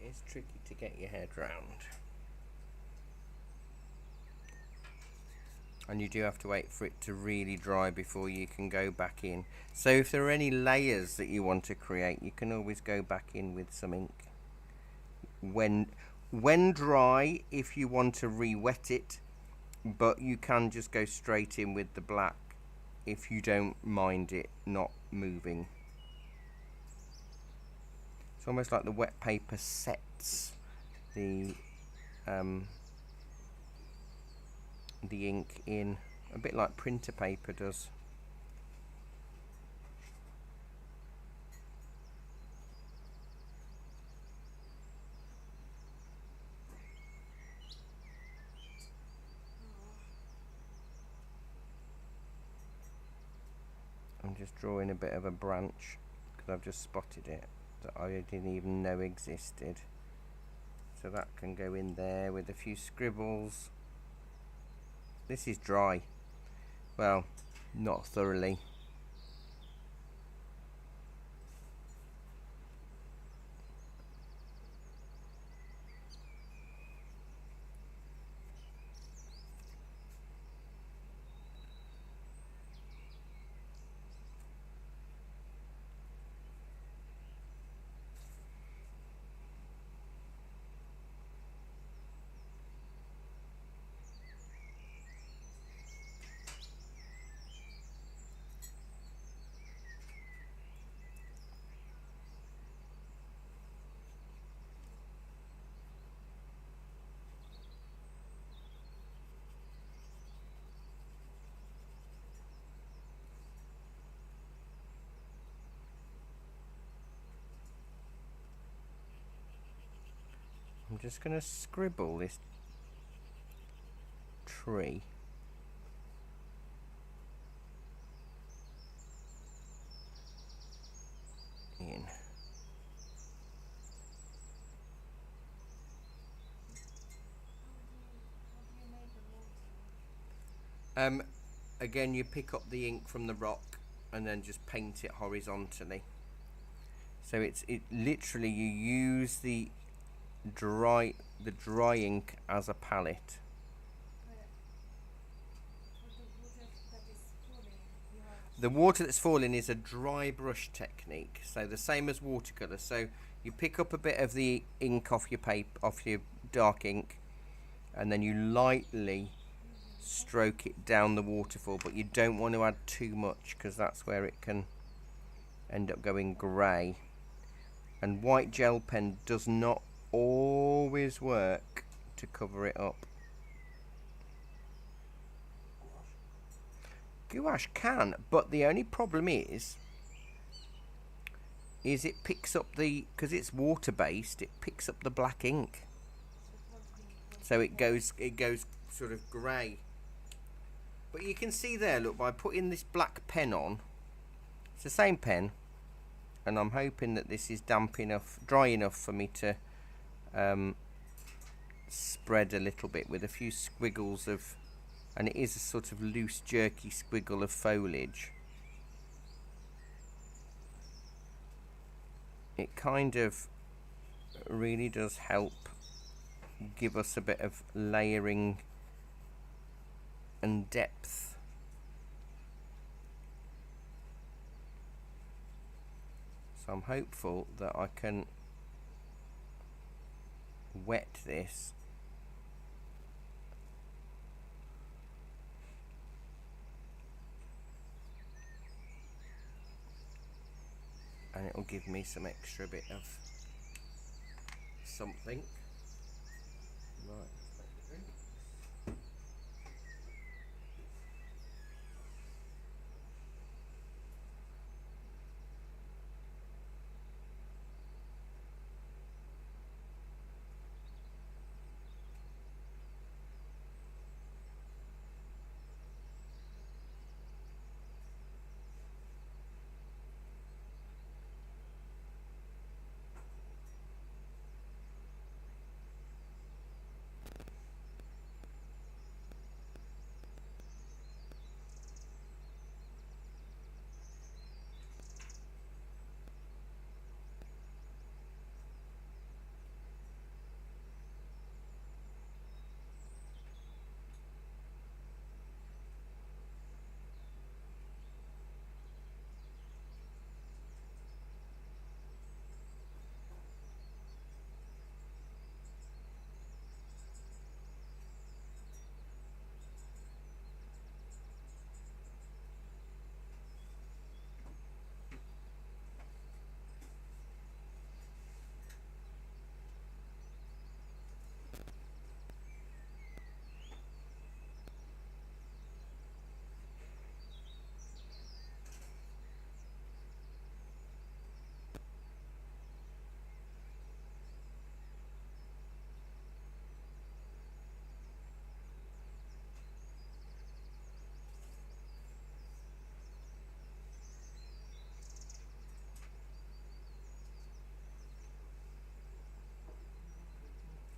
It's tricky to get your head round, and you do have to wait for it to really dry before you can go back in. So if there are any layers that you want to create, you can always go back in with some ink when dry, if you want to re-wet it, but you can just go straight in with the black if you don't mind it not moving. It's almost like the wet paper sets the ink in, a bit like printer paper does. I'm just drawing a bit of a branch because I've just spotted it that I didn't even know existed. So that can go in there with a few scribbles. This is dry. Well, not thoroughly. I'm just going to scribble this tree. In. How do you make the water? Again, you pick up the ink from the rock and then just paint it horizontally. So it literally, you use the dry ink as a palette. For the water that is falling, you have The water that's falling is a dry brush technique, so the same as watercolor. So you pick up a bit of the ink off your paper, off your dark ink, and then you lightly stroke it down the waterfall, but you don't want to add too much because that's where it can end up going grey. And white gel pen does not always work to cover it up. Gouache can, but the only problem is it picks up because it's water based, it picks up the black ink, so it goes sort of grey. But you can see there, look, by putting this black pen on, it's the same pen, and I'm hoping that this is dry enough for me to spread a little bit with a few squiggles of, and it is a sort of loose jerky squiggle of foliage. It kind of really does help give us a bit of layering and depth. So I'm hopeful that I can wet this and it will give me some extra bit of something. Right.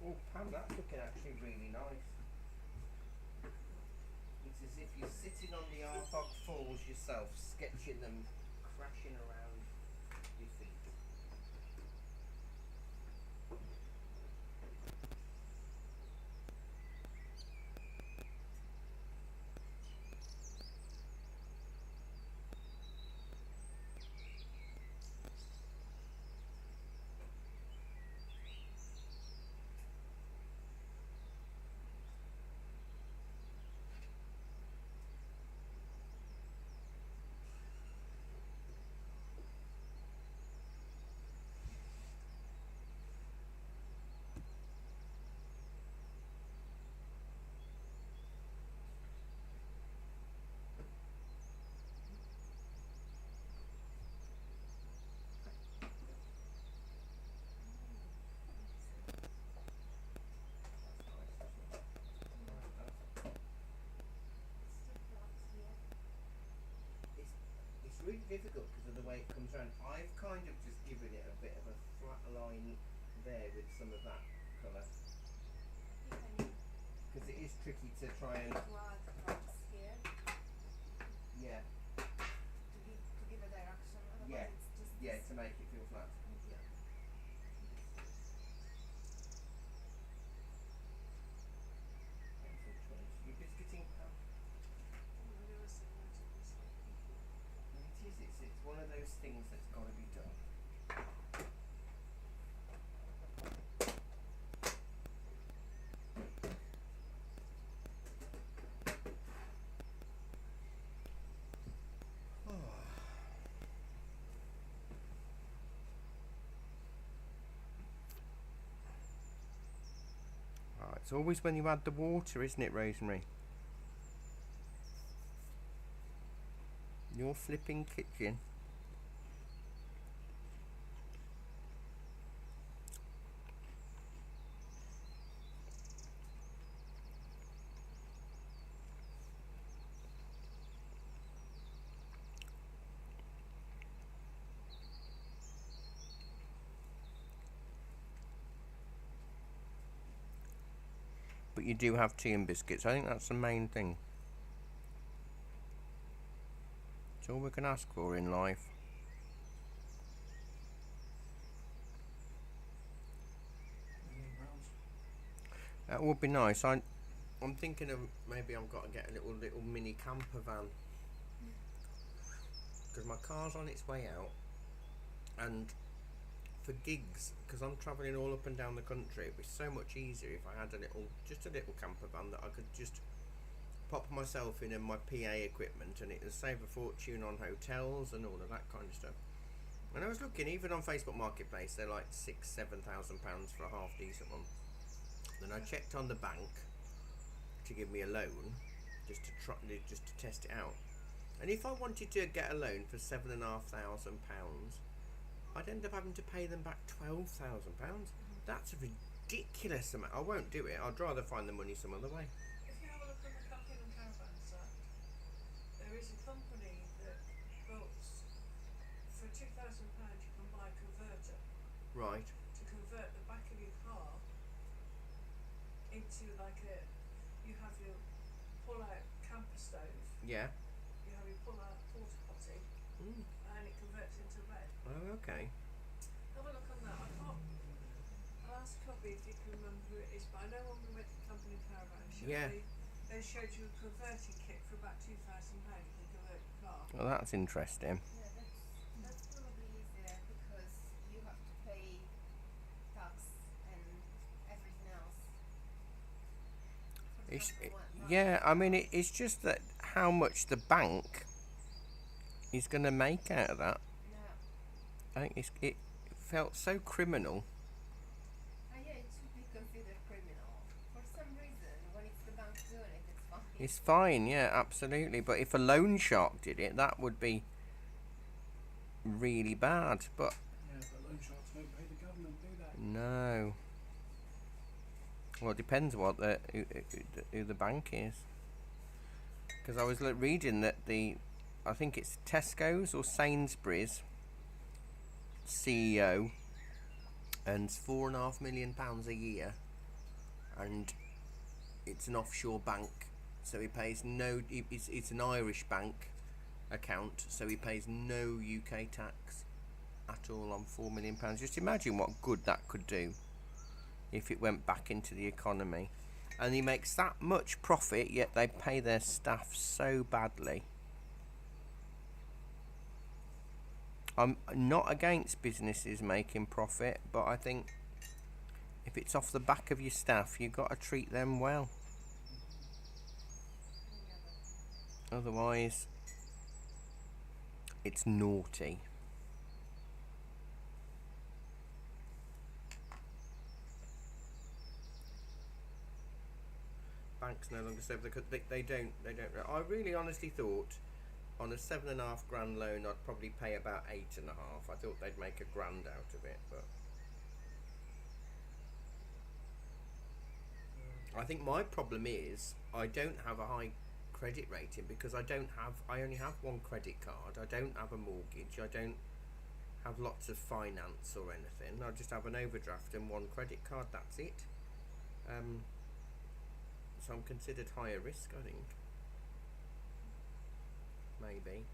Oh, Pam, that's looking actually really nice. It's as if you're sitting on the Arthog Falls yourself, sketching them crashing around your feet. difficult because of the way it comes around. I've kind of just given it a bit of a flat line there with some of that colour. Because it is tricky to try and... To add drops here Yeah, to give a direction. Otherwise Yeah. it's just yeah, this. to make it feel flat. Yeah. Pencil choice. You biscuiting? I'm gonna say no to this one. It's one of those things that's got to be done. Oh, it's always when you add the water, isn't it, Rosemary? Your flipping kitchen. But you do have tea and biscuits. I think that's the main thing. It's all we can ask for in life. £1 million. That would be nice. I'm thinking of maybe I've got to get a little mini camper van. Because my car's on its way out. And for gigs, because I'm travelling all up and down the country, it'd be so much easier if I had just a little camper van that I could just pop myself in and my PA equipment, and it would save a fortune on hotels and all of that kind of stuff. And I was looking, even on Facebook Marketplace, they're like £6,000-7,000 for a half decent one. Then I checked on the bank to give me a loan, just to test it out. And if I wanted to get a loan for £7,500, I'd end up having to pay them back £12,000. That's a ridiculous amount. I won't do it. I'd rather find the money some other way. If you have a look on the Camping and Caravans Act, there is a company that builds, for £2,000 you can buy a converter Right. to convert the back of your car into like you have your pull-out camper stove, Yeah. you have your pull-out porta potty, Mm. and it converts into a bed. Oh, okay. Have a look on that. I'll ask Cobby if you can remember who it is, but I know when we went to Company Caravan Show, Yeah. they showed you a converting kit for about £2,000 you can convert your car. Well, that's interesting. Yeah, that's probably easier because you have to pay tax and everything else. For the It's, company one, right? yeah, I mean, it's just that how much the bank is going to make out of that. Yeah. I think it felt so criminal. Yeah, it should be considered criminal. For some reason, when it's the bank doing it, it's fine. It's fine, yeah, absolutely. But if a loan shark did it, that would be really bad. But Yeah, but loan sharks don't pay the government, do they? no. Well, it depends what who the bank is. Because I was reading that I think it's Tesco's or Sainsbury's CEO earns £4.5 million a year, and it's an offshore bank, so he pays no. It's an Irish bank account, so he pays no UK tax at all on £4 million. Just imagine what good that could do if it went back into the economy. And he makes that much profit, yet they pay their staff so badly. I'm not against businesses making profit, but I think if it's off the back of your staff, you've got to treat them well. Otherwise, it's naughty. Banks no longer serve because they don't. I really honestly thought on a £7,500 loan I'd probably pay about £8,500. I thought they'd make £1,000 out of it, but I think my problem is I don't have a high credit rating because I only have one credit card. I don't have a mortgage. I don't have lots of finance or anything. I just have an overdraft and one credit card. That's it. So I'm considered higher risk, I think. Maybe.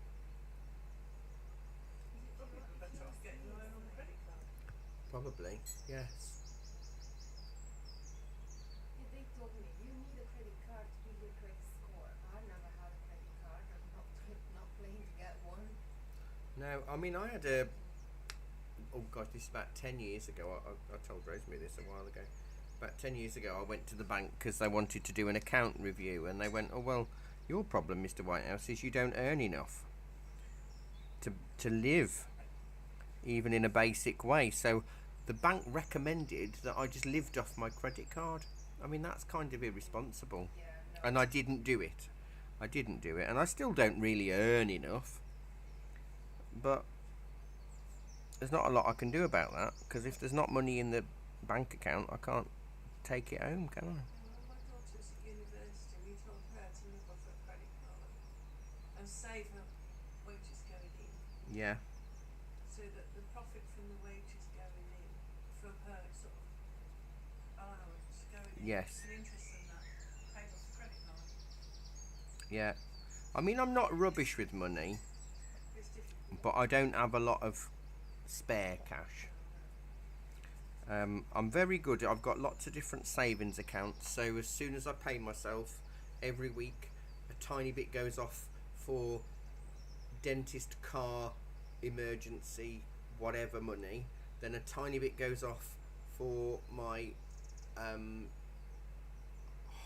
Probably better off getting a loan on the credit card. Probably. Yes. Yeah, they told me you need a credit card to build your credit score. I never had a credit card. I'm not planning to get one. No, I mean I had a. Oh gosh, this is about 10 years ago. I told Rosemary this a while ago. About 10 years ago, I went to the bank because they wanted to do an account review, and they went, "Oh well, your problem, Mr. Whitehouse, is you don't earn enough to live, even in a basic way." So the bank recommended that I just lived off my credit card. I mean, that's kind of irresponsible. Yeah, no. And I didn't do it. And I still don't really earn enough. But there's not a lot I can do about that, because if there's not money in the bank account, I can't take it home, can I? Well, my daughter's at university. We told her to live off her credit card and save her wages going in, Yeah. so that the profit from the wages going in from her sort of allowance going in, Yes. the interest on that paid off the credit card. Yeah. I mean, I'm not rubbish with money, It's difficult. but I don't have a lot of spare cash. I'm very good. I've got lots of different savings accounts, so as soon as I pay myself every week, a tiny bit goes off for dentist, car, emergency, whatever money. Then a tiny bit goes off for my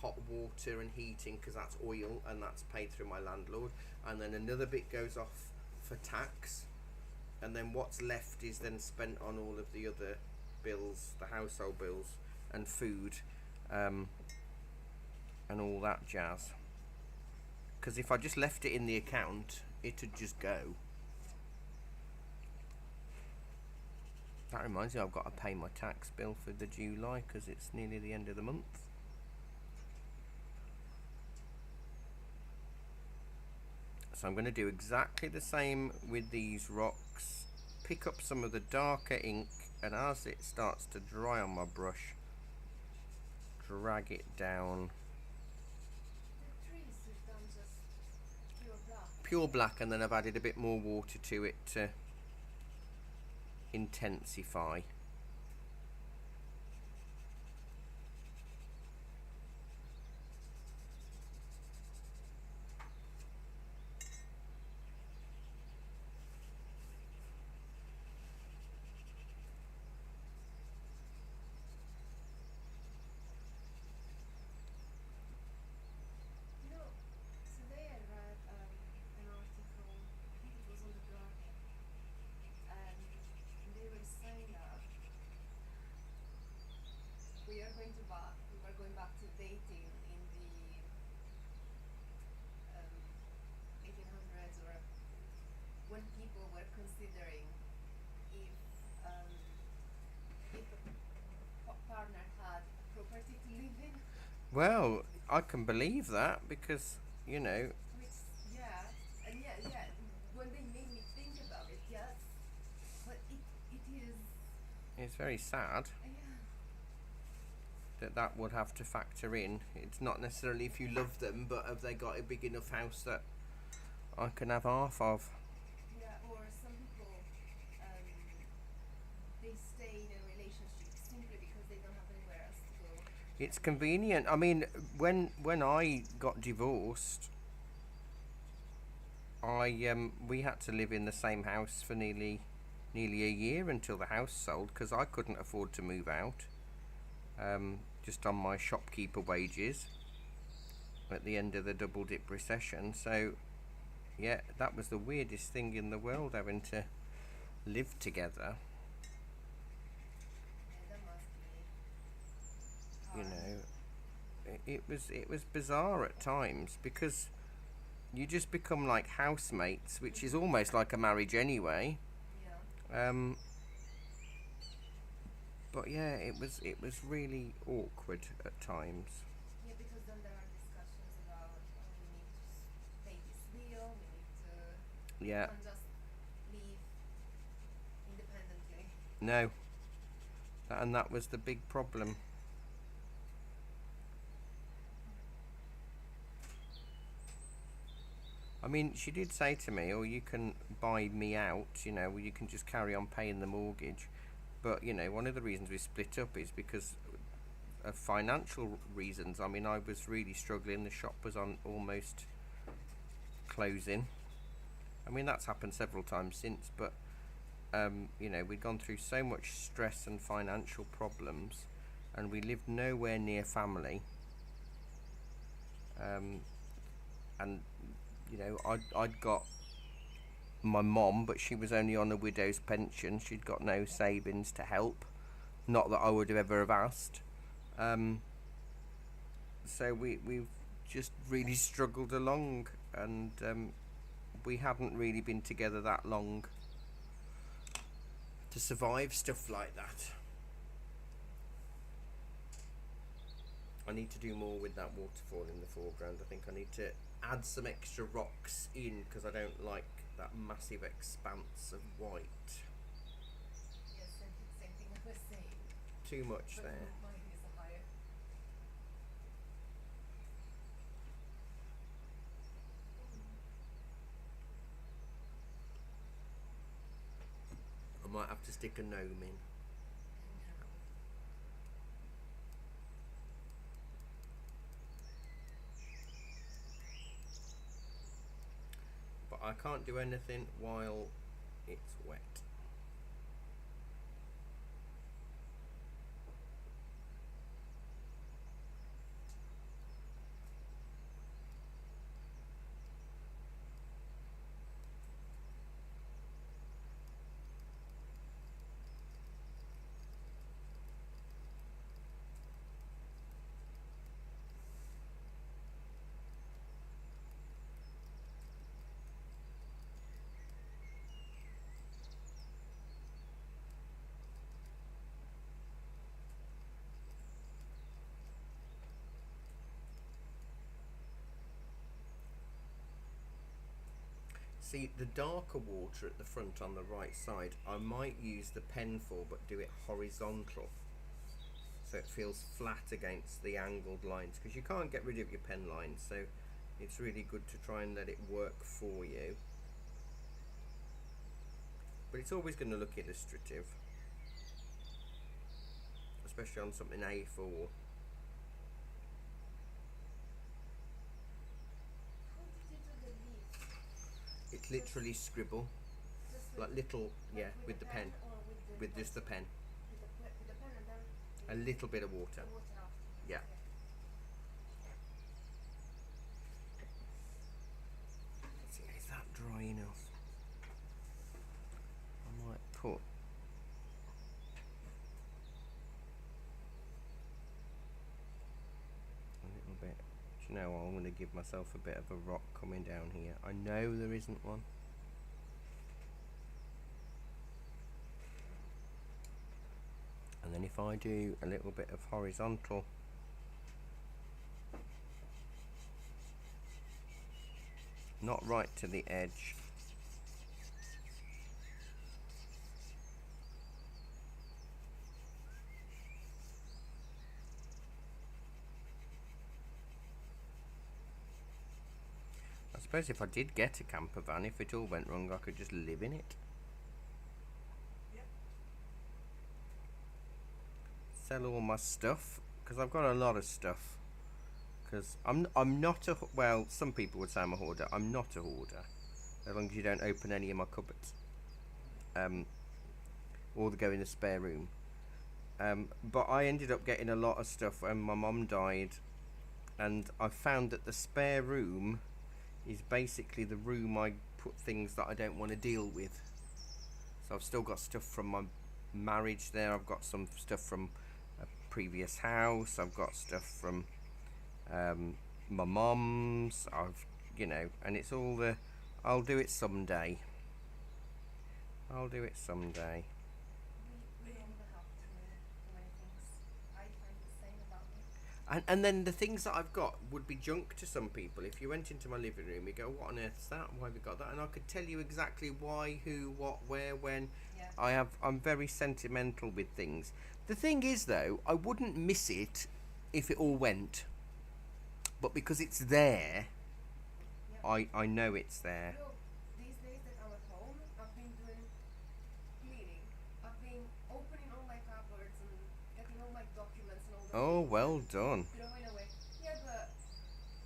hot water and heating, because that's oil and that's paid through my landlord. And then another bit goes off for tax, and then what's left is then spent on all of the other bills, the household bills and food, and all that jazz. Because if I just left it in the account, it'd just go. That reminds me, I've got to pay my tax bill for the July because it's nearly the end of the month. So I'm going to do exactly the same with these rocks. Pick up some of the darker ink, and as it starts to dry on my brush, drag it down. The trees you've done just pure black. Pure black, and then I've added a bit more water to it to intensify. You know, today I read an article, I think it was on the Guardian, and they were saying that we were going back to dating in the 1800s, or when people were considering if a partner had a property to live in. Well, I can believe that because, you know, Which, yeah, and yeah, when they made me think about it, yes, but it is, it's very sad yeah, that would have to factor in. It's not necessarily if you love them, but have they got a big enough house that I can have half of? yeah, or some people, they stay in a relationship simply because they don't have anywhere else to go. It's convenient. I mean, when I got divorced, we had to live in the same house for nearly a year until the house sold because I couldn't afford to move out. Just on my shopkeeper wages at the end of the double dip recession. So yeah, that was the weirdest thing in the world, having to live together. Yeah, that must be You hard. know, it was bizarre at times because you just become like housemates, which is almost like a marriage anyway. Yeah. But yeah, it was really awkward at times. Yeah, because then there are discussions about we need to Yeah. You can't just live independently. No. And that was the big problem. I mean, she did say to me, "Oh, you can buy me out, you know, you can just carry on paying the mortgage." But, you know, one of the reasons we split up is because of financial reasons. I mean, I was really struggling. The shop was on almost closing. I mean, that's happened several times since, but, you know, we'd gone through so much stress and financial problems, and we lived nowhere near family. And you know, I'd got my mom, but she was only on a widow's pension. She'd got no savings to help. Not that I would have ever have asked. So we've just really struggled along, and we hadn't really been together that long to survive stuff like that. I need to do more with that waterfall in the foreground. I think I need to add some extra rocks in, because I don't like that massive expanse of white. Yes, same thing I was saying. Too much But there. mine is higher. I might have to stick a gnome in. But I can't do anything while it's wet. See, the darker water at the front on the right side, I might use the pen for, but do it horizontal, so it feels flat against the angled lines, because you can't get rid of your pen lines, so it's really good to try and let it work for you. But it's always going to look illustrative, especially on something A4. How did you do the leaves? It's literally scribble, Just like little, yeah, with the pen, or with just the pen, with the pen and then a little bit of water. the water after. Yeah. Let's see, is that dry enough? I might put a little bit. Do you know what? I'm going to give myself a bit of a rock coming down here. I know there isn't one. And then if I do a little bit of horizontal, not right to the edge, I suppose if I did get a camper van, if it all went wrong, I could just live in it. Yep. Sell all my stuff, because I've got a lot of stuff. Because I'm not a, well, some people would say I'm a hoarder. I'm not a hoarder, as long as you don't open any of my cupboards, or they go in the spare room. But I ended up getting a lot of stuff when my mum died, and I found that the spare room is basically the room I put things that I don't want to deal with. So I've still got stuff from my marriage there. I've got some stuff from a previous house. I've got stuff from my mum's. You know, and it's all the, I'll do it someday. I'll do it someday. We don't have too many things. I find the same about me. And then the things that I've got would be junk to some people. If you went into my living room, you go, "What on earth's that? Why have we got that?" And I could tell you exactly why, who, what, where, when. Yeah. I'm very sentimental with things. The thing is, though, I wouldn't miss it if it all went. But because it's there, Yeah. I know it's there. No, these days that I'm at home, I've been doing cleaning. I've been opening all my cupboards and getting all my documents and all the Oh, things well and done. throwing away. Yeah, but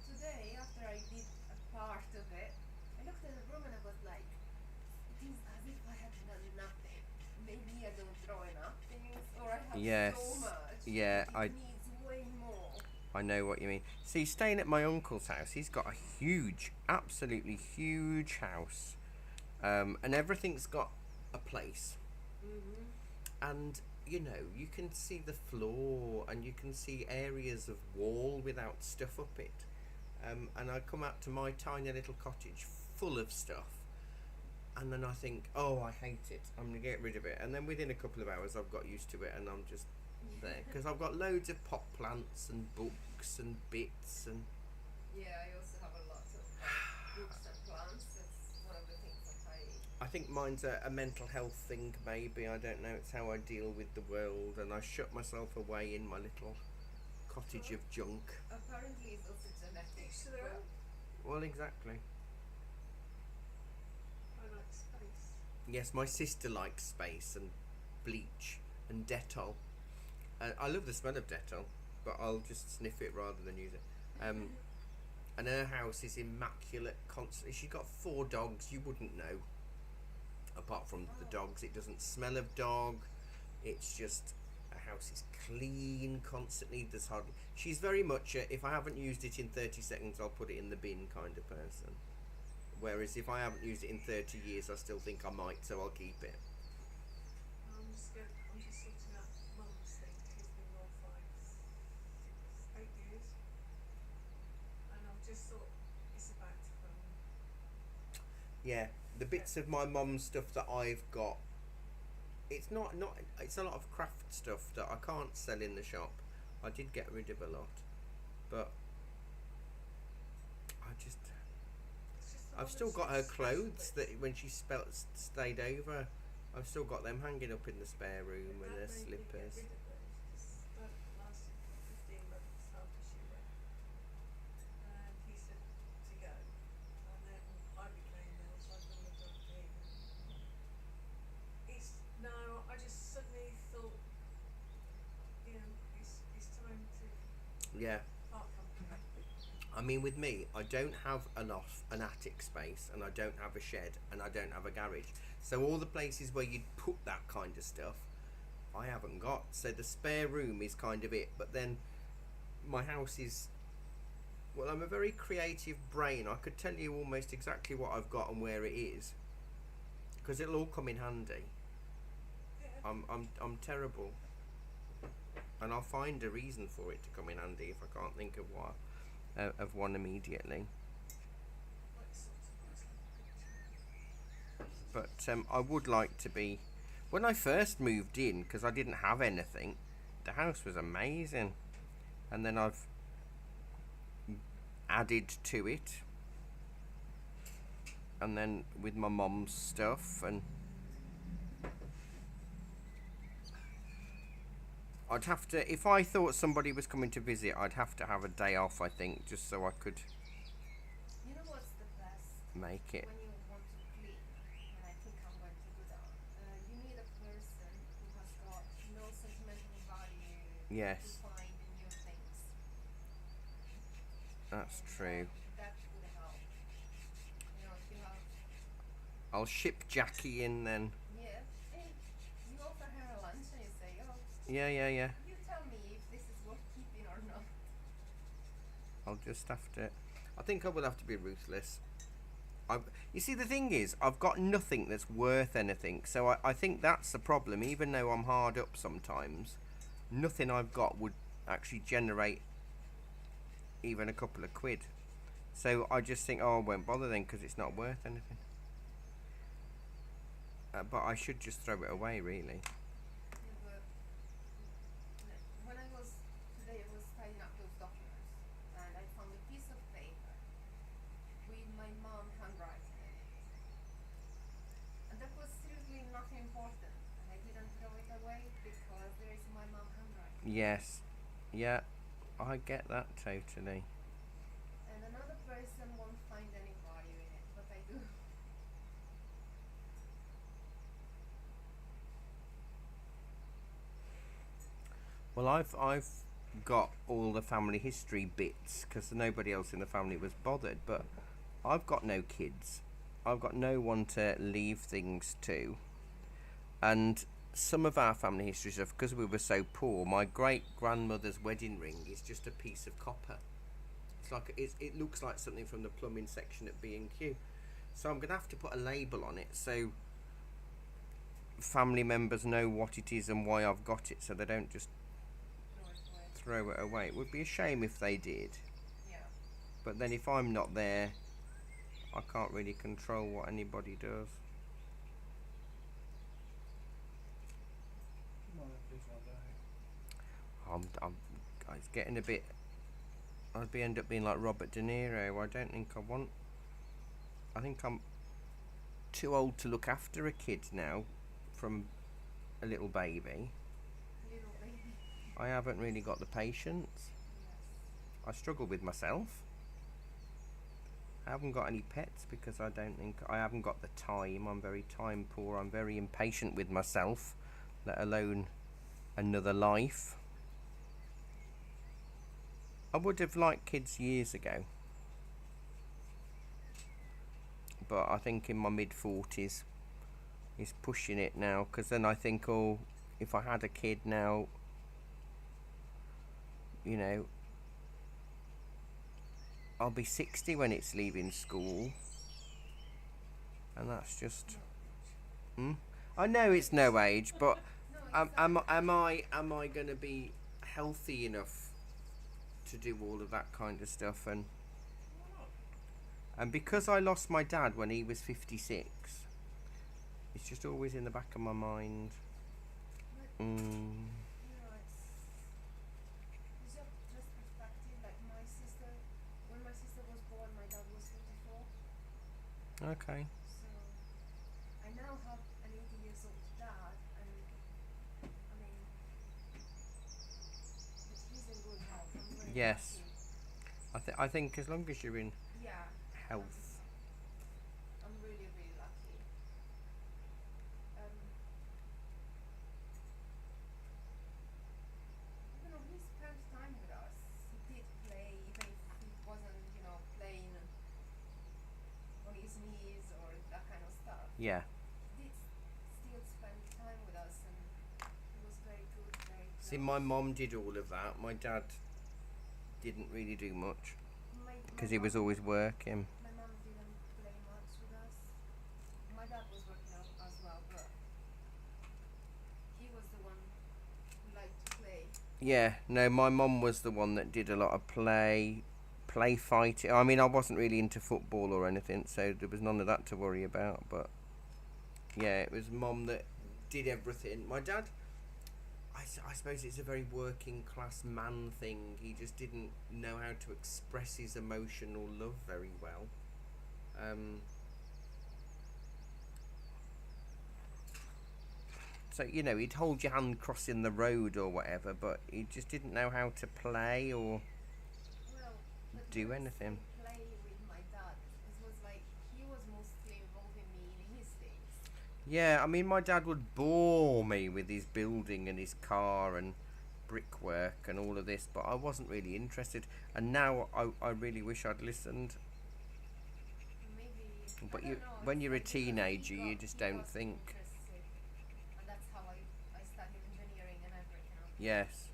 today, after I did a part of it, I looked at the room and I was like, it is as if I had done nothing. Maybe I don't throw enough things, or I have Yes. so much. Yeah, it needs way more. I know what you mean. See, staying at my uncle's house, he's got a huge, absolutely huge house. And everything's got a place. Mm-hmm. And, you know, you can see the floor and you can see areas of wall without stuff up it. And I come out to my tiny little cottage full of stuff. And then I think, oh, I hate it. I'm going to get rid of it. And then within a couple of hours, I've got used to it and I'm just there. Because I've got loads of pot plants and books and bits and... Yeah, I also have a lot of books and plants. It's one of the things that I think mine's a mental health thing, maybe. I don't know. It's how I deal with the world. And I shut myself away in my little cottage of junk. apparently it's also genetic. Each to their own. Well, exactly. I like space. Yes, my sister likes space and bleach and Dettol. I love the smell of Dettol, but I'll just sniff it rather than use it. And her house is immaculate constantly. She's got 4 dogs. You wouldn't know. Apart from the dogs, it doesn't smell of dog. It's just her house is clean constantly. There's hardly. She's very much a, if I haven't used it in 30 seconds, I'll put it in the bin kind of person. Whereas if I haven't used it in 30 years, I still think I might, so I'll keep it. I'm just sorting out Mum's thing. She's been gone 8 years. And I've just thought it's about to come. Yeah, the bits of my mum's stuff that I've got, it's not it's a lot of craft stuff that I can't sell in the shop. I did get rid of a lot, but I've still got her clothes that when she stayed over. I've still got them hanging up in the spare room and her slippers. That lasted for 15 months after she went. And he said to go. And then I became ill, so I've got a drug It's now, I just suddenly thought, it's time to Yeah. part company. I mean, with me, I don't have an attic space, and I don't have a shed, and I don't have a garage. So all the places where you'd put that kind of stuff, I haven't got. So the spare room is kind of it. But then my house is... Well, I'm a very creative brain. I could tell you almost exactly what I've got and where it is, because it'll all come in handy. Yeah. I'm terrible, and I'll find a reason for it to come in handy if I can't think of one immediately. Like sorts of nice little pictures. But I would like to be... When I first moved in, because I didn't have anything, the house was amazing. And then I've added to it. And then with my mum's stuff, and I'd have to... If I thought somebody was coming to visit, I'd have to have a day off, I think, just so I could You know what's the best? make it. When you want to clean, and I think I'm going to do that, you need a person who has got no sentimental value Yes. to find new things. That's And true. That would help. If you have, I'll ship Jackie in then. yeah, hey, you offer her a lunch and you say, oh, Yeah. you tell me if this is worth keeping or not. I'll just have to... I think I will have to be ruthless. You see, the thing is, I've got nothing that's worth anything. So I think that's the problem. Even though I'm hard up sometimes, nothing I've got would actually generate even a couple of quid. So I just think, oh, I won't bother then because it's not worth anything. But I should just throw it away, really. Yeah, but when I was tidying up those Yes. Yeah, I get that totally. And another person won't find any value in it, but I do. Well, I've got all the family history bits because nobody else in the family was bothered. But I've got no kids. I've got no one to leave things to, and some of our family history stuff, because we were so poor. My great grandmother's wedding ring is just a piece of copper. It's like it looks like something from the plumbing section at B&Q. So I'm gonna have to put a label on it so family members know what it is and why I've got it, so they don't just throw it away. It would be a shame if they did. Yeah. But then if I'm not there, I can't really control what anybody does. Might have kids one day. It's getting a bit. I'd end up being like Robert De Niro. I don't think I want. I think I'm too old to look after a kid now, from a little baby. Little baby. I haven't really got the patience. Yes. I struggle with myself. I haven't got any pets because I don't think I haven't got the time. I'm very time poor. I'm very impatient with myself, let alone another life. I would have liked kids years ago, but I think in my mid-40s is pushing it now, because then I think, oh, if I had a kid now, you know, I'll be 60 when it's leaving school, and that's just I know it's no age, but No, am I going to be healthy enough to do all of that kind of stuff? And because I lost my dad when he was 56, it's just always in the back of my mind. You know, it's just perspective. Like my sister, when my sister was born, my dad was 44. Okay. So I now have an 80 years old dad, and I mean, but he's in good health. I'm very Yes. lucky. I think as long as you're in Yeah. health. I'm really, really lucky. You know, he spent time with us. He did play, even if he wasn't, playing on his knees or that kind of stuff. Yeah. He did still spend time with us, and he was very good, very close. See, my mom did all of that. My dad didn't really do much because he was always working. My mom didn't play much with us. My dad was working as well, but he was the one who liked to play. Yeah, no, my mum was the one that did a lot of play fighting. I mean, I wasn't really into football or anything, so there was none of that to worry about. But yeah, it was mum that did everything. My dad, I suppose it's a very working class man thing. He just didn't know how to express his emotional love very well. So, he'd hold your hand crossing the road or whatever, but he just didn't know how to play or Well, but do when I anything. say play with my dad, it was like he was mostly involving me in his things. Yeah, I mean, my dad would bore me with his building and his car and brickwork and all of this, but I wasn't really interested. And now I really wish I'd listened. Maybe. But I don't know, when it's you're a like because he teenager, you got- just he don't got think. interested, and that's how I studied engineering and everything. Yes.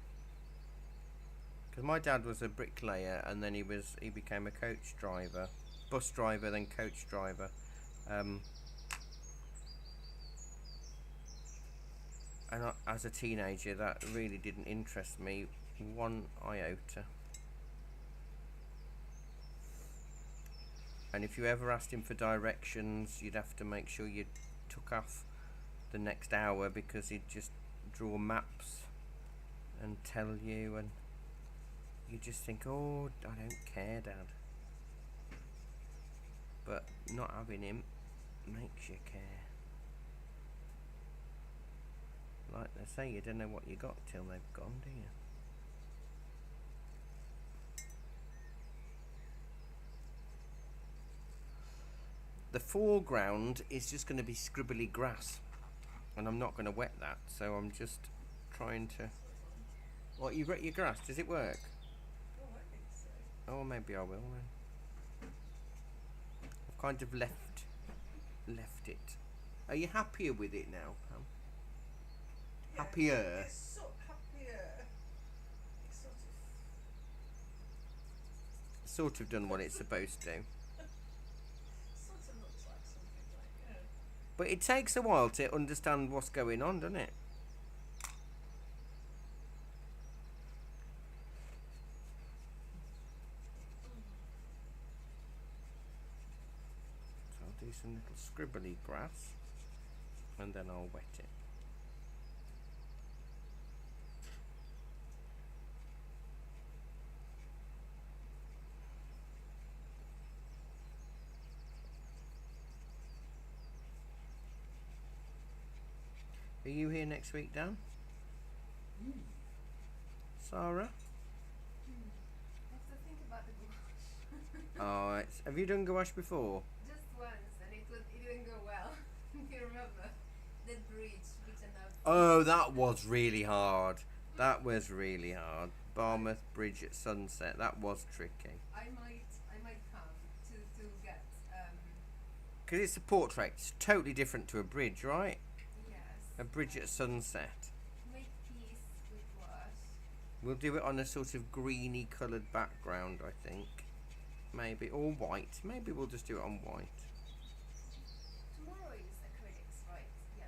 Because my dad was a bricklayer, and then he became a coach driver, bus driver, then coach driver. And as a teenager, that really didn't interest me one iota. And if you ever asked him for directions, you'd have to make sure you took off the next hour, because he'd just draw maps and tell you, and you just think, oh, I don't care, Dad. But not having him makes you care. Like they say, you don't know what you got till they've gone, do you? the foreground is just going to be scribbly grass, and I'm not going to wet that, so I'm just trying to. What, you wet your grass? Does it work? Oh, I think so. Oh, maybe I will then. I've kind of left it. Are you happier with it now, Pam? Yeah, Happier. It's sort happier. It's Sort of done what it's supposed to. sort of looks like something like, yeah. But it takes a while to understand what's going on, doesn't it? So I'll do some little scribbly grass, and then I'll wet it. Are you here next week, Dan? Sarah? I have to think about the gouache. Oh, have you done gouache before? Just once, and it didn't go well. Do you remember the bridge which enough? Oh, that was really hard. That was really hard. Barmouth Bridge at sunset. That was tricky. I might come to get Because it's a portrait. It's totally different to a bridge, right? yes. A bridge at sunset. Make peace with what? We'll do it on a sort of greeny coloured background, I think. Maybe. Or white. Maybe we'll just do it on white. Tomorrow is acrylics, right? Yes.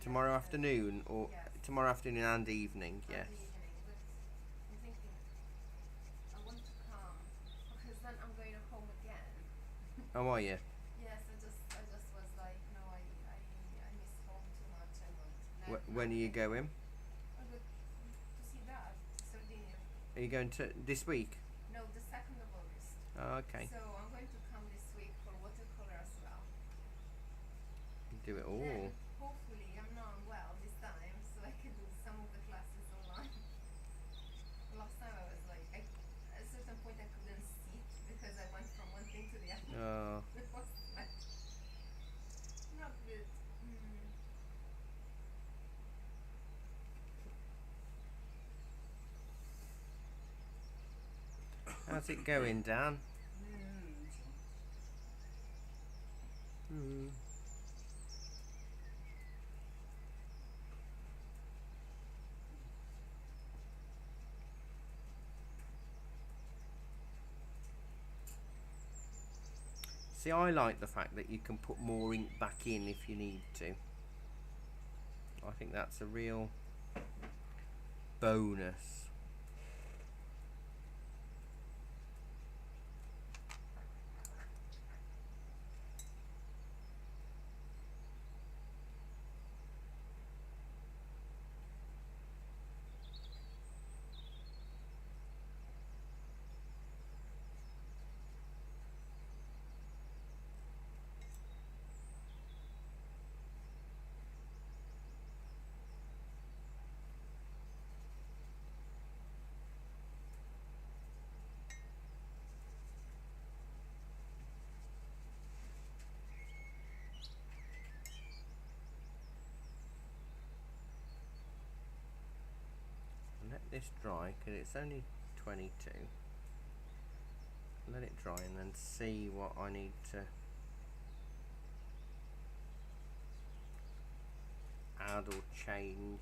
Tomorrow afternoon, or yes. tomorrow afternoon and evening, And yes. the evening, but I'm thinking I want to come because then I'm going home again. How are you? Yes, I just was like, no, I miss home too much. I want. When are you going? I go to see Dad, to Sardinia. Are you going to this week? No, the 2nd of August. Oh, okay. So I'm going to come this week for watercolor as well. Do it all. Then hopefully I'm not well this time, so I can do some of the classes online. Last time I was like, at a certain point I couldn't sit because I went from one thing to the other. Oh. It was like not good. How's it going, Dan? Hmm. See, I like the fact that you can put more ink back in if you need to. I think that's a real bonus. Let this dry because it's only 22. Let it dry and then see what I need to add or change,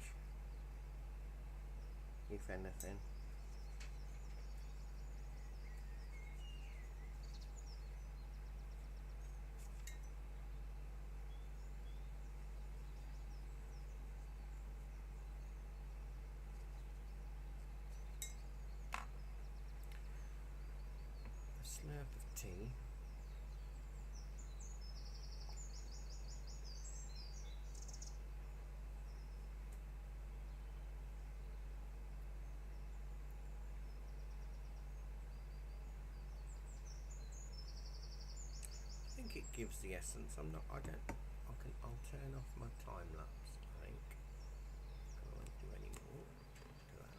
if anything. A slurp of tea. I think it gives the essence. I'll turn off my time lapse, I think. I won't do any more. Do that.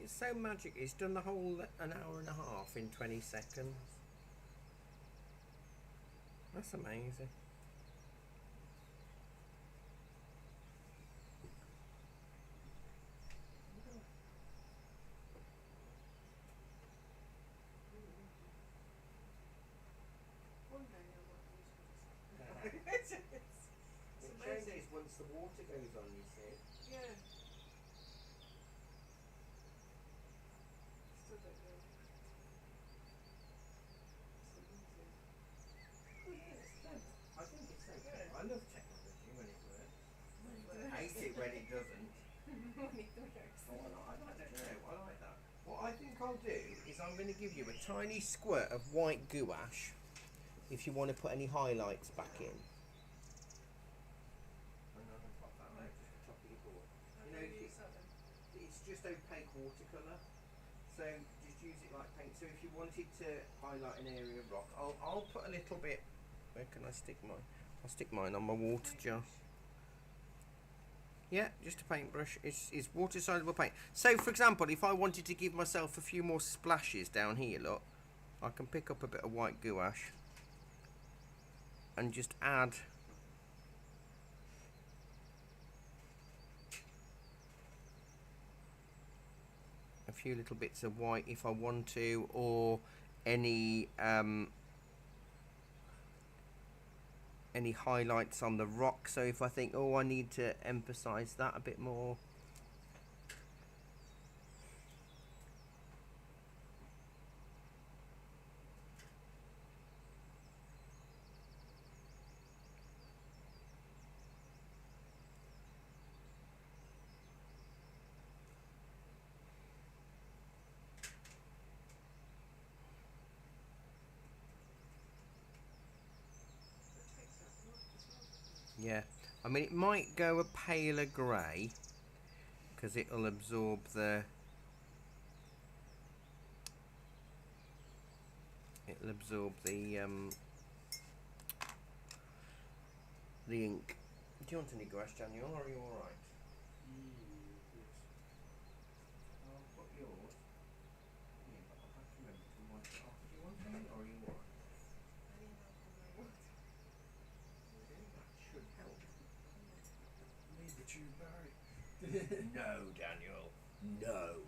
It's so magic. It's done the whole an hour and a half in 20 seconds. That's amazing. One day I might use it. It changes once the water goes on, you see. Yeah. Still don't know. Still easy. Oh yeah, it's clever. I think it's so clever. Yeah. I love technology when it works. When it I works. hate it when it doesn't. When it works. Oh, I like that. No, I like that. What I think I'll do is I'm going to give you a tiny squirt of white gouache if you want to put any highlights back in. And I'll pop that out just the top of your board. How You do know, you use that then? It's just opaque watercolour, so just use it like paint. So if you wanted to highlight an area of rock, I'll put a little bit. Where can I stick mine? I'll stick mine on my water jar. Yeah, just a paintbrush. It's water soluble paint. So for example, if I wanted to give myself a few more splashes down here, look, I can pick up a bit of white gouache and just add a few little bits of white if I want to, or any highlights on the rock. So if I think, oh, I need to emphasize that a bit more. It takes out the light as well, doesn't it? Yeah, I mean, it might go a paler grey because it'll absorb the the ink. Do you want any gouache, Daniel, or are you all right? Yes. I'll put yours here, but I'll have to remember to wipe it off. Do you want any, or are you all right? Any help on my water? Okay, that should help. Leave the tube, Barry. No, Daniel. No.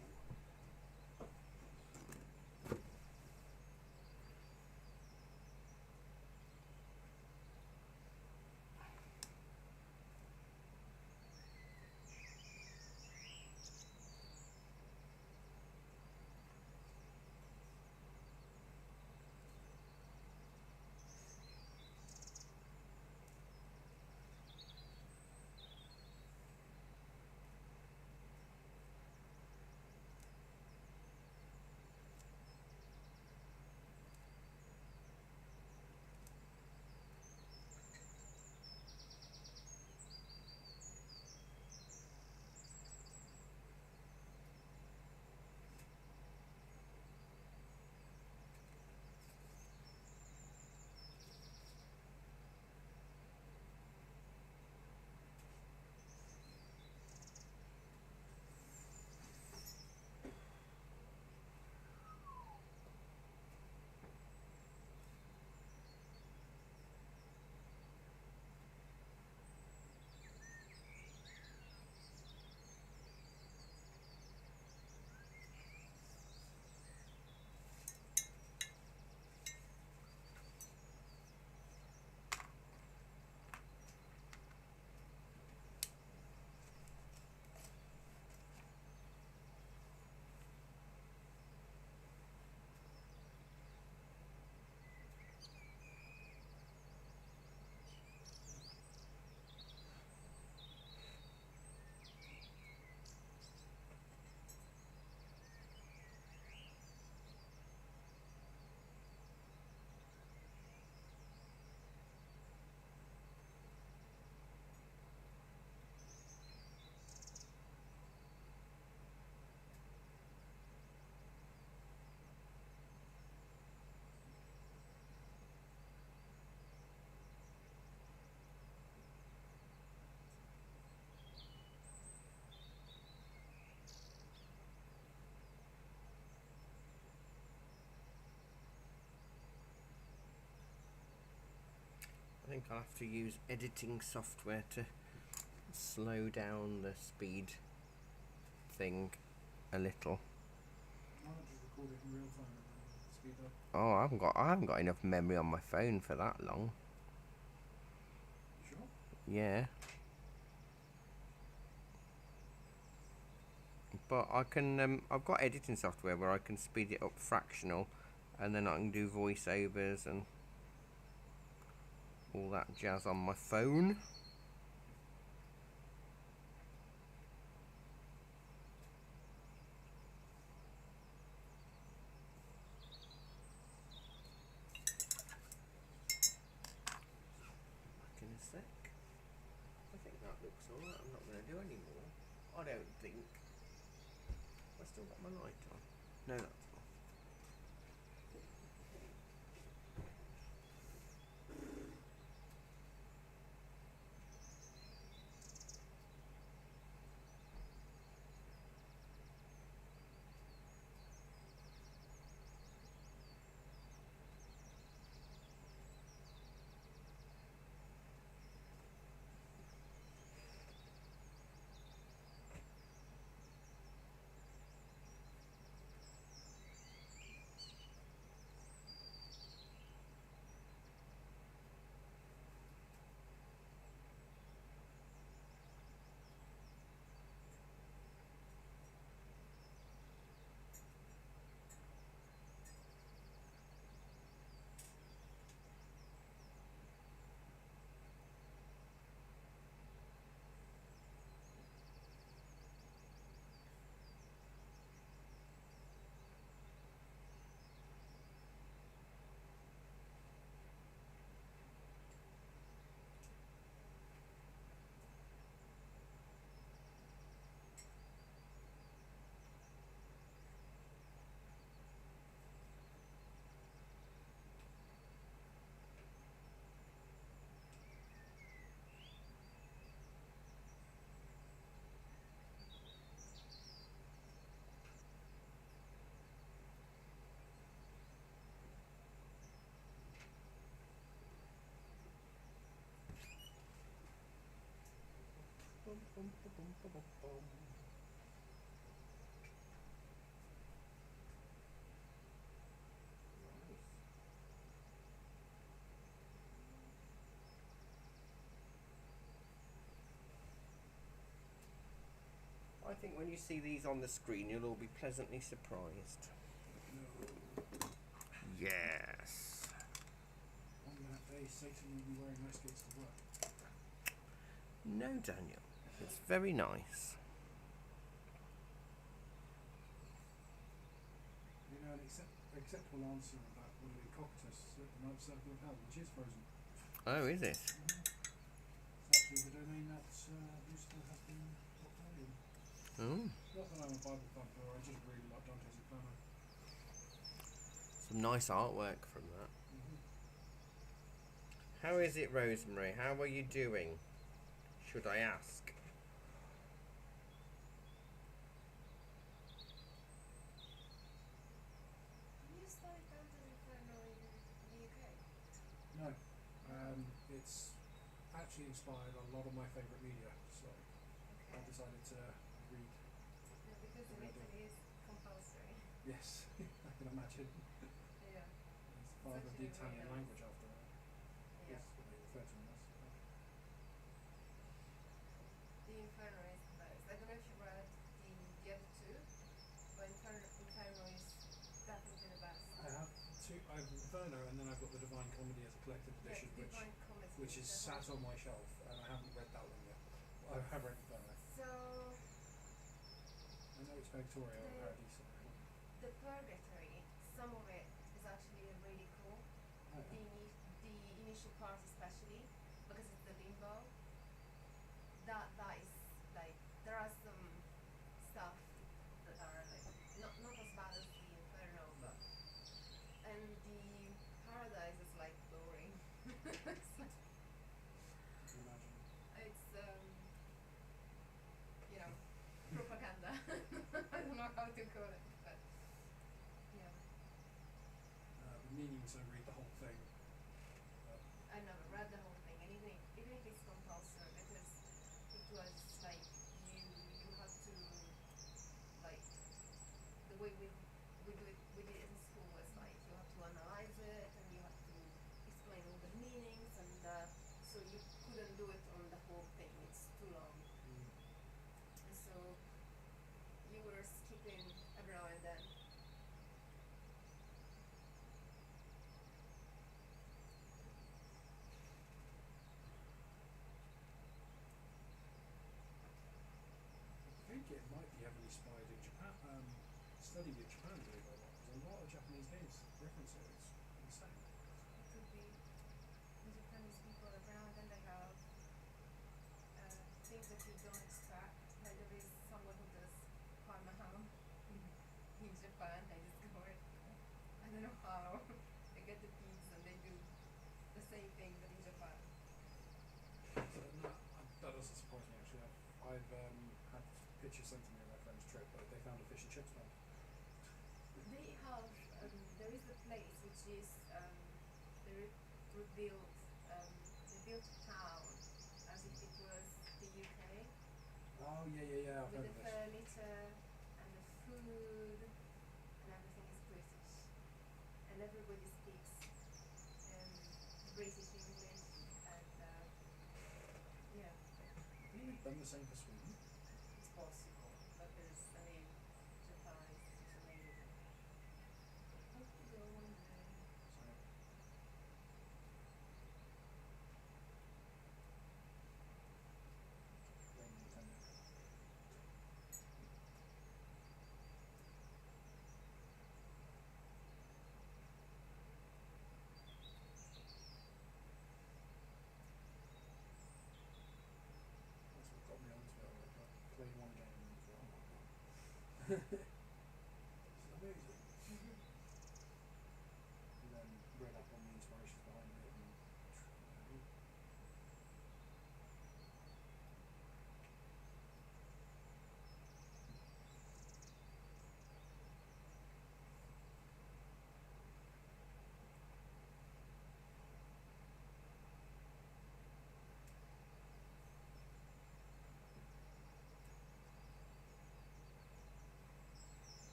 think I'll have to use editing software to slow down the speed thing a little. Why not just record it in real time and then speed up? Oh, I haven't got enough memory on my phone for that long. Sure. Yeah. But I can. I've got editing software where I can speed it up fractional, and then I can do voiceovers and all that jazz on my phone. Back in a sec. I think that looks alright. I'm not going to do any more. I don't think. I still got my light on. No, that's not. I think when you see these on the screen, you'll all be pleasantly surprised. No. Yes. On that day, Satan will be wearing ice skates to work. No, Daniel. It's very nice. You know, an acceptable answer about woolly cocktus at the Ninth Circle of Hell, which is frozen. Oh, is it? It's actually the domain that used to have been locked in. Oh. Not that I'm a Bible thumper, I just really like Dante's Inferno. Some nice artwork from that. Mm-hmm. How is it, Rosemary? How are you doing? Should I ask? Have you studied Dante's Inferno in the UK? No, it's actually inspired a lot of my favourite media, so I Okay. decided to read. Yeah, because in Italy it's compulsory. Yes, I can imagine. Yeah. It's part of the actually Italian really language after all. Yeah. Yes, what they refer to them as. The Inferno is the best. I don't know if you read the other two, but Inferno is definitely the best. I have two. I have Inferno, and then I've got the Divine Comedy as a collected edition, Yeah, Divine Comedy. which is sat on my shelf, and I haven't read that one yet. I have read Inferno. So I know it's Victoria or The- Paradiso. the Purgatory, some of it is actually really cool. Oh, The initial part especially, because it's the limbo. That is like there are some stuff that are like not as bad as the Inferno, but and the Paradise is like boring. It's like, I can imagine. it's you know, propaganda. I don't know how to call it, but yeah, Been meaning to read the whole thing. But I never read the whole thing was like you have to like the way we did it in school was like you have to analyze it and you have to explain all the meanings and so you couldn't do it on the whole thing. It's too long. And so you were skipping every now and then. I think it might be heavily inspired in Japan. Studying in Japan, believe it or not, because a lot of Japanese games reference it. It's insane. It could be the Japanese people every now and then they have things that you don't expect. Like there is someone who does parmesan in Japan. I discovered. I don't know how. They get the pigs and they do the same thing but in Japan. So that doesn't surprise me actually. I've had pictures sent to me of my friend's trip, but they found a fish and chips man. They have there is a place which is they rebuilt they built a town as if it was the UK Oh yeah. I've with heard the of this. furniture and the food and everything is British and everybody speaks British English and yeah, I think we've done the same for Sweden. it's possible. But there's Japan is amazing. Hope to go one day. So blame Nintendo. That's what got me onto it. Like, I played one game and I thought, oh my god, this is amazing. And then read up on the inspirations behind it and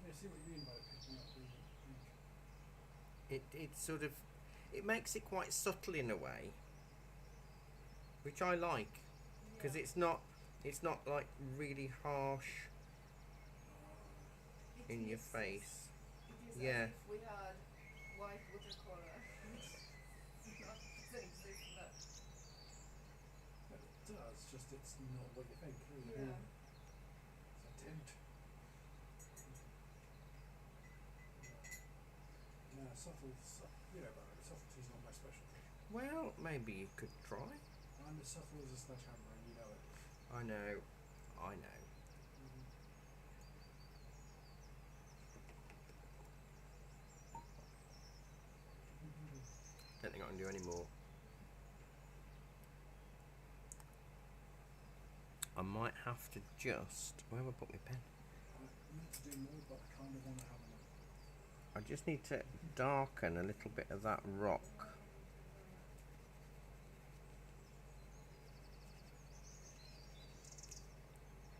yeah, see what you mean by picking up the ink. It sort of it makes it quite subtle in a way, which I like because Yeah. it's not like really harsh It in your is- face. It is Yeah. as if we had white watercolor, which doesn't exist, but But it does, just it's not what you think, is it? yeah. It's a tint. No, you know about it, subtlety's not my specialty. Well, maybe you could try. I'm as subtle as a sledgehammer and you know it. I know. Don't think I can do any more. I might have to just. Where have I put my pen? I need to do more, but I kind of want to have enough. I just need to darken a little bit of that rock.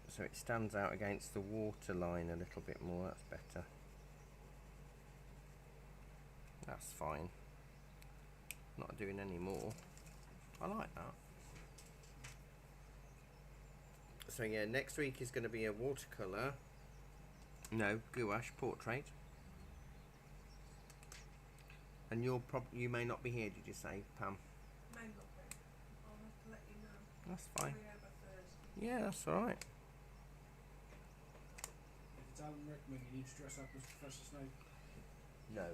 So it stands out against the water line a little bit more. That's better. That's fine. Not doing any more. I like that. So yeah, next week is going to be a watercolour. No, gouache portrait. And you may not be here, did you say, Pam? May not be. I'll have to let you know. That's fine. We have a Thursday. Yeah, that's alright. If it's Alan Rickman, you need to dress up as Professor Snape. No.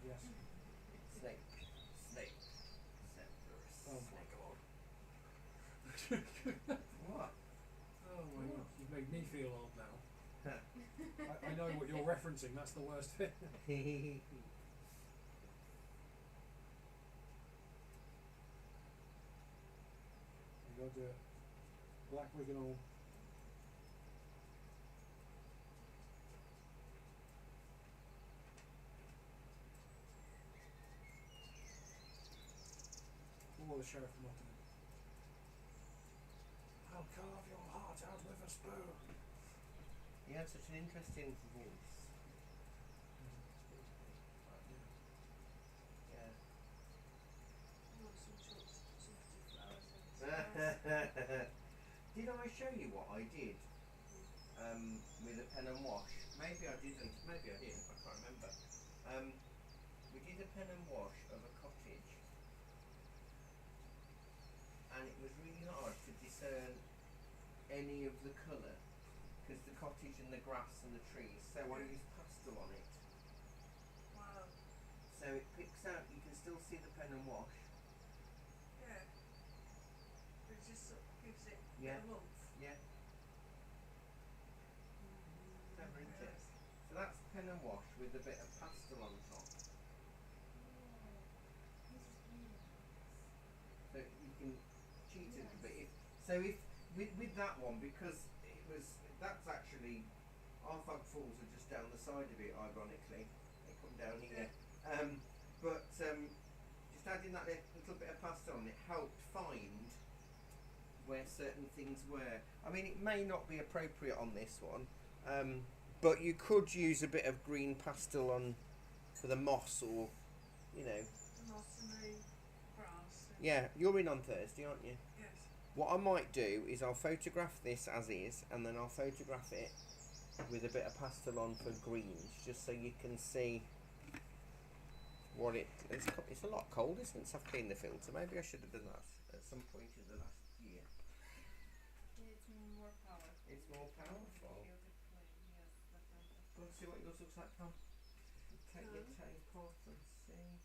Yes. Snape. Oh my god. What? Oh my god. You've made me feel old now. I know what you're referencing, that's the worst bit. You gotta do it. Black wig and all. Or the Sheriff of Nottingham. carve your heart out with a spoon. He had such an interesting voice. Yeah. I want some chocolate flowers in this. Did I show you what I did with a pen and wash? Maybe I didn't. Maybe I did. I can't remember. We did a pen and wash of a cottage, and it was really hard to discern any of the colour because the cottage and the grass and the trees. So I used pastel on it. Wow. So it picks out. You can still see the pen and wash. Yeah. But it just sort of gives it Yeah. a month. Yeah. Clever, isn't it? Yes. So that's pen and wash with a bit of pastel on top. So you can cheat it a bit. So if with that one, because it was, that's actually, Arthog Falls are just down the side of it. Ironically, they come down here. But just adding that little bit of pastel on it helped find where certain things were. I mean, it may not be appropriate on this one, but you could use a bit of green pastel on for the moss, or you know. The moss and the grass. And Yeah, you're in on Thursday, aren't you? yes. What I might do is I'll photograph this as is, and then I'll photograph it with a bit of pastel on for greens, just so you can see what it's a lot colder since I've cleaned the filter. Maybe I should have done that at some point in the last year. It's more powerful. It's more powerful. Yes, definitely. Go and see what yours looks like, Tom. Take your tape off and see.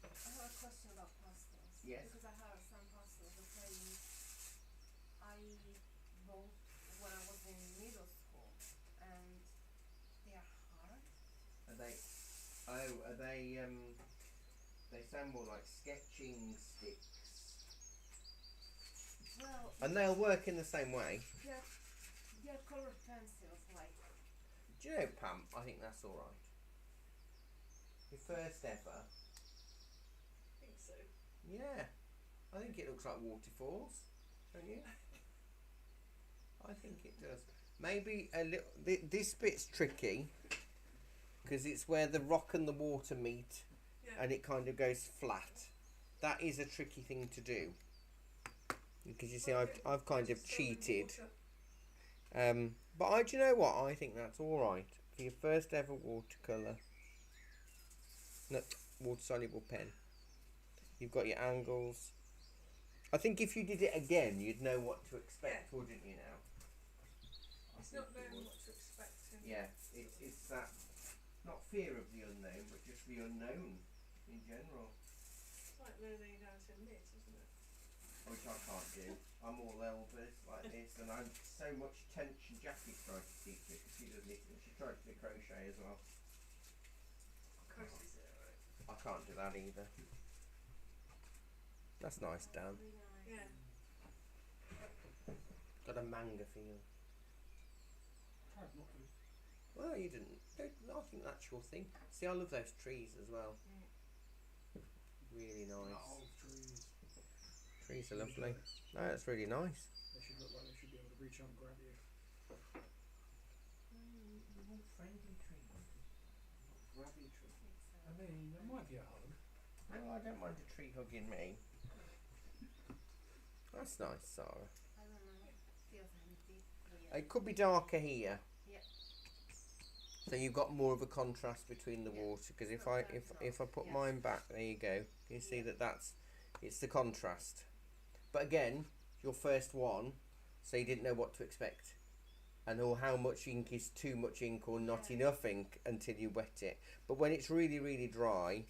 I have a question about pastels. Yes. Because I have some pastels that I bought when I was in middle school, and they are hard. Are they? Oh, are they? They sound more like sketching sticks. Well, And they'll work in the same way. they're colored pencils, like. Do you know, Pam? I think that's all right. Your first ever. I think so. Yeah, I think it looks like waterfalls, don't you? I think it does. Maybe a little. This bit's tricky because it's where the rock and the water meet, Yeah. and it kind of goes flat. That is a tricky thing to do because you see, I've kind of cheated. But do you know what? I think that's all right for your first ever watercolor. No, water soluble pen. You've got your angles. I think if you did it again, you'd know what to expect, wouldn't you? Now. It's not knowing what to expect. And Yeah, it's that not fear of the unknown, but just the unknown in general, It's like learning how to knit, isn't it? which I can't do. I'm all elbows like this, and I'm so much tension. Jackie tried to teach me because she does knit, and she tried to do crochet as well. Crochet's it, right? I can't do that either. That's nice, Dan. Really nice. Yeah. Got a manga feel. Tried not to. Well, you didn't. I think that's your thing. See, I love those trees as well. Really nice. Oh, trees. Trees are lovely. No, that's really nice. They should look like they should be able to reach out and grab you. They're all friendly trees. Grubby trees. I mean, there might be a hug. Well, I don't mind a tree hugging me. That's nice, Sarah. I don't know. It feels empty. It could be darker here. Yeah. So you've got more of a contrast between the Yeah. water. Because if I put Yeah. mine back, there you go. You see it's the contrast. But again, your first one, so you didn't know what to expect, and or how much ink is too much ink or not Yeah. enough ink until you wet it. But when it's really, really dry,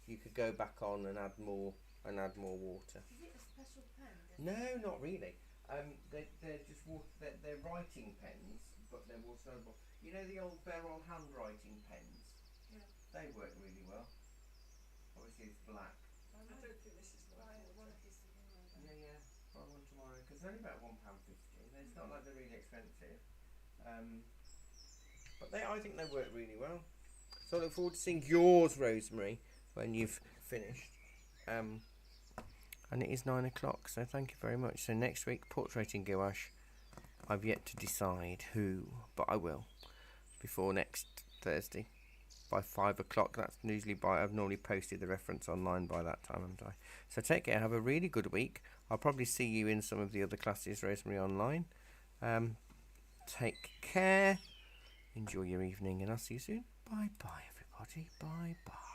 you could go back on and add more water. Is it a special pen? No, not really. They're just they're writing pens, but they're water-soluble. You know the old Beryl handwriting pens? Yeah. They work really well. Obviously it's black. I I might don't think this is buy like one water. of these to do my Yeah, yeah. Buy one tomorrow because they're only about £1.50. It's not like they're really expensive. But I think they work really well. So I look forward to seeing yours, Rosemary, when you've finished. And it is 9 o'clock, so thank you very much. So next week, portraiting gouache. I've yet to decide who, but I will before next Thursday by 5 o'clock. That's usually I've normally posted the reference online by that time, haven't I? So take care. Have a really good week. I'll probably see you in some of the other classes, Rosemary, online. Take care. Enjoy your evening, and I'll see you soon. Bye bye, everybody. Bye bye.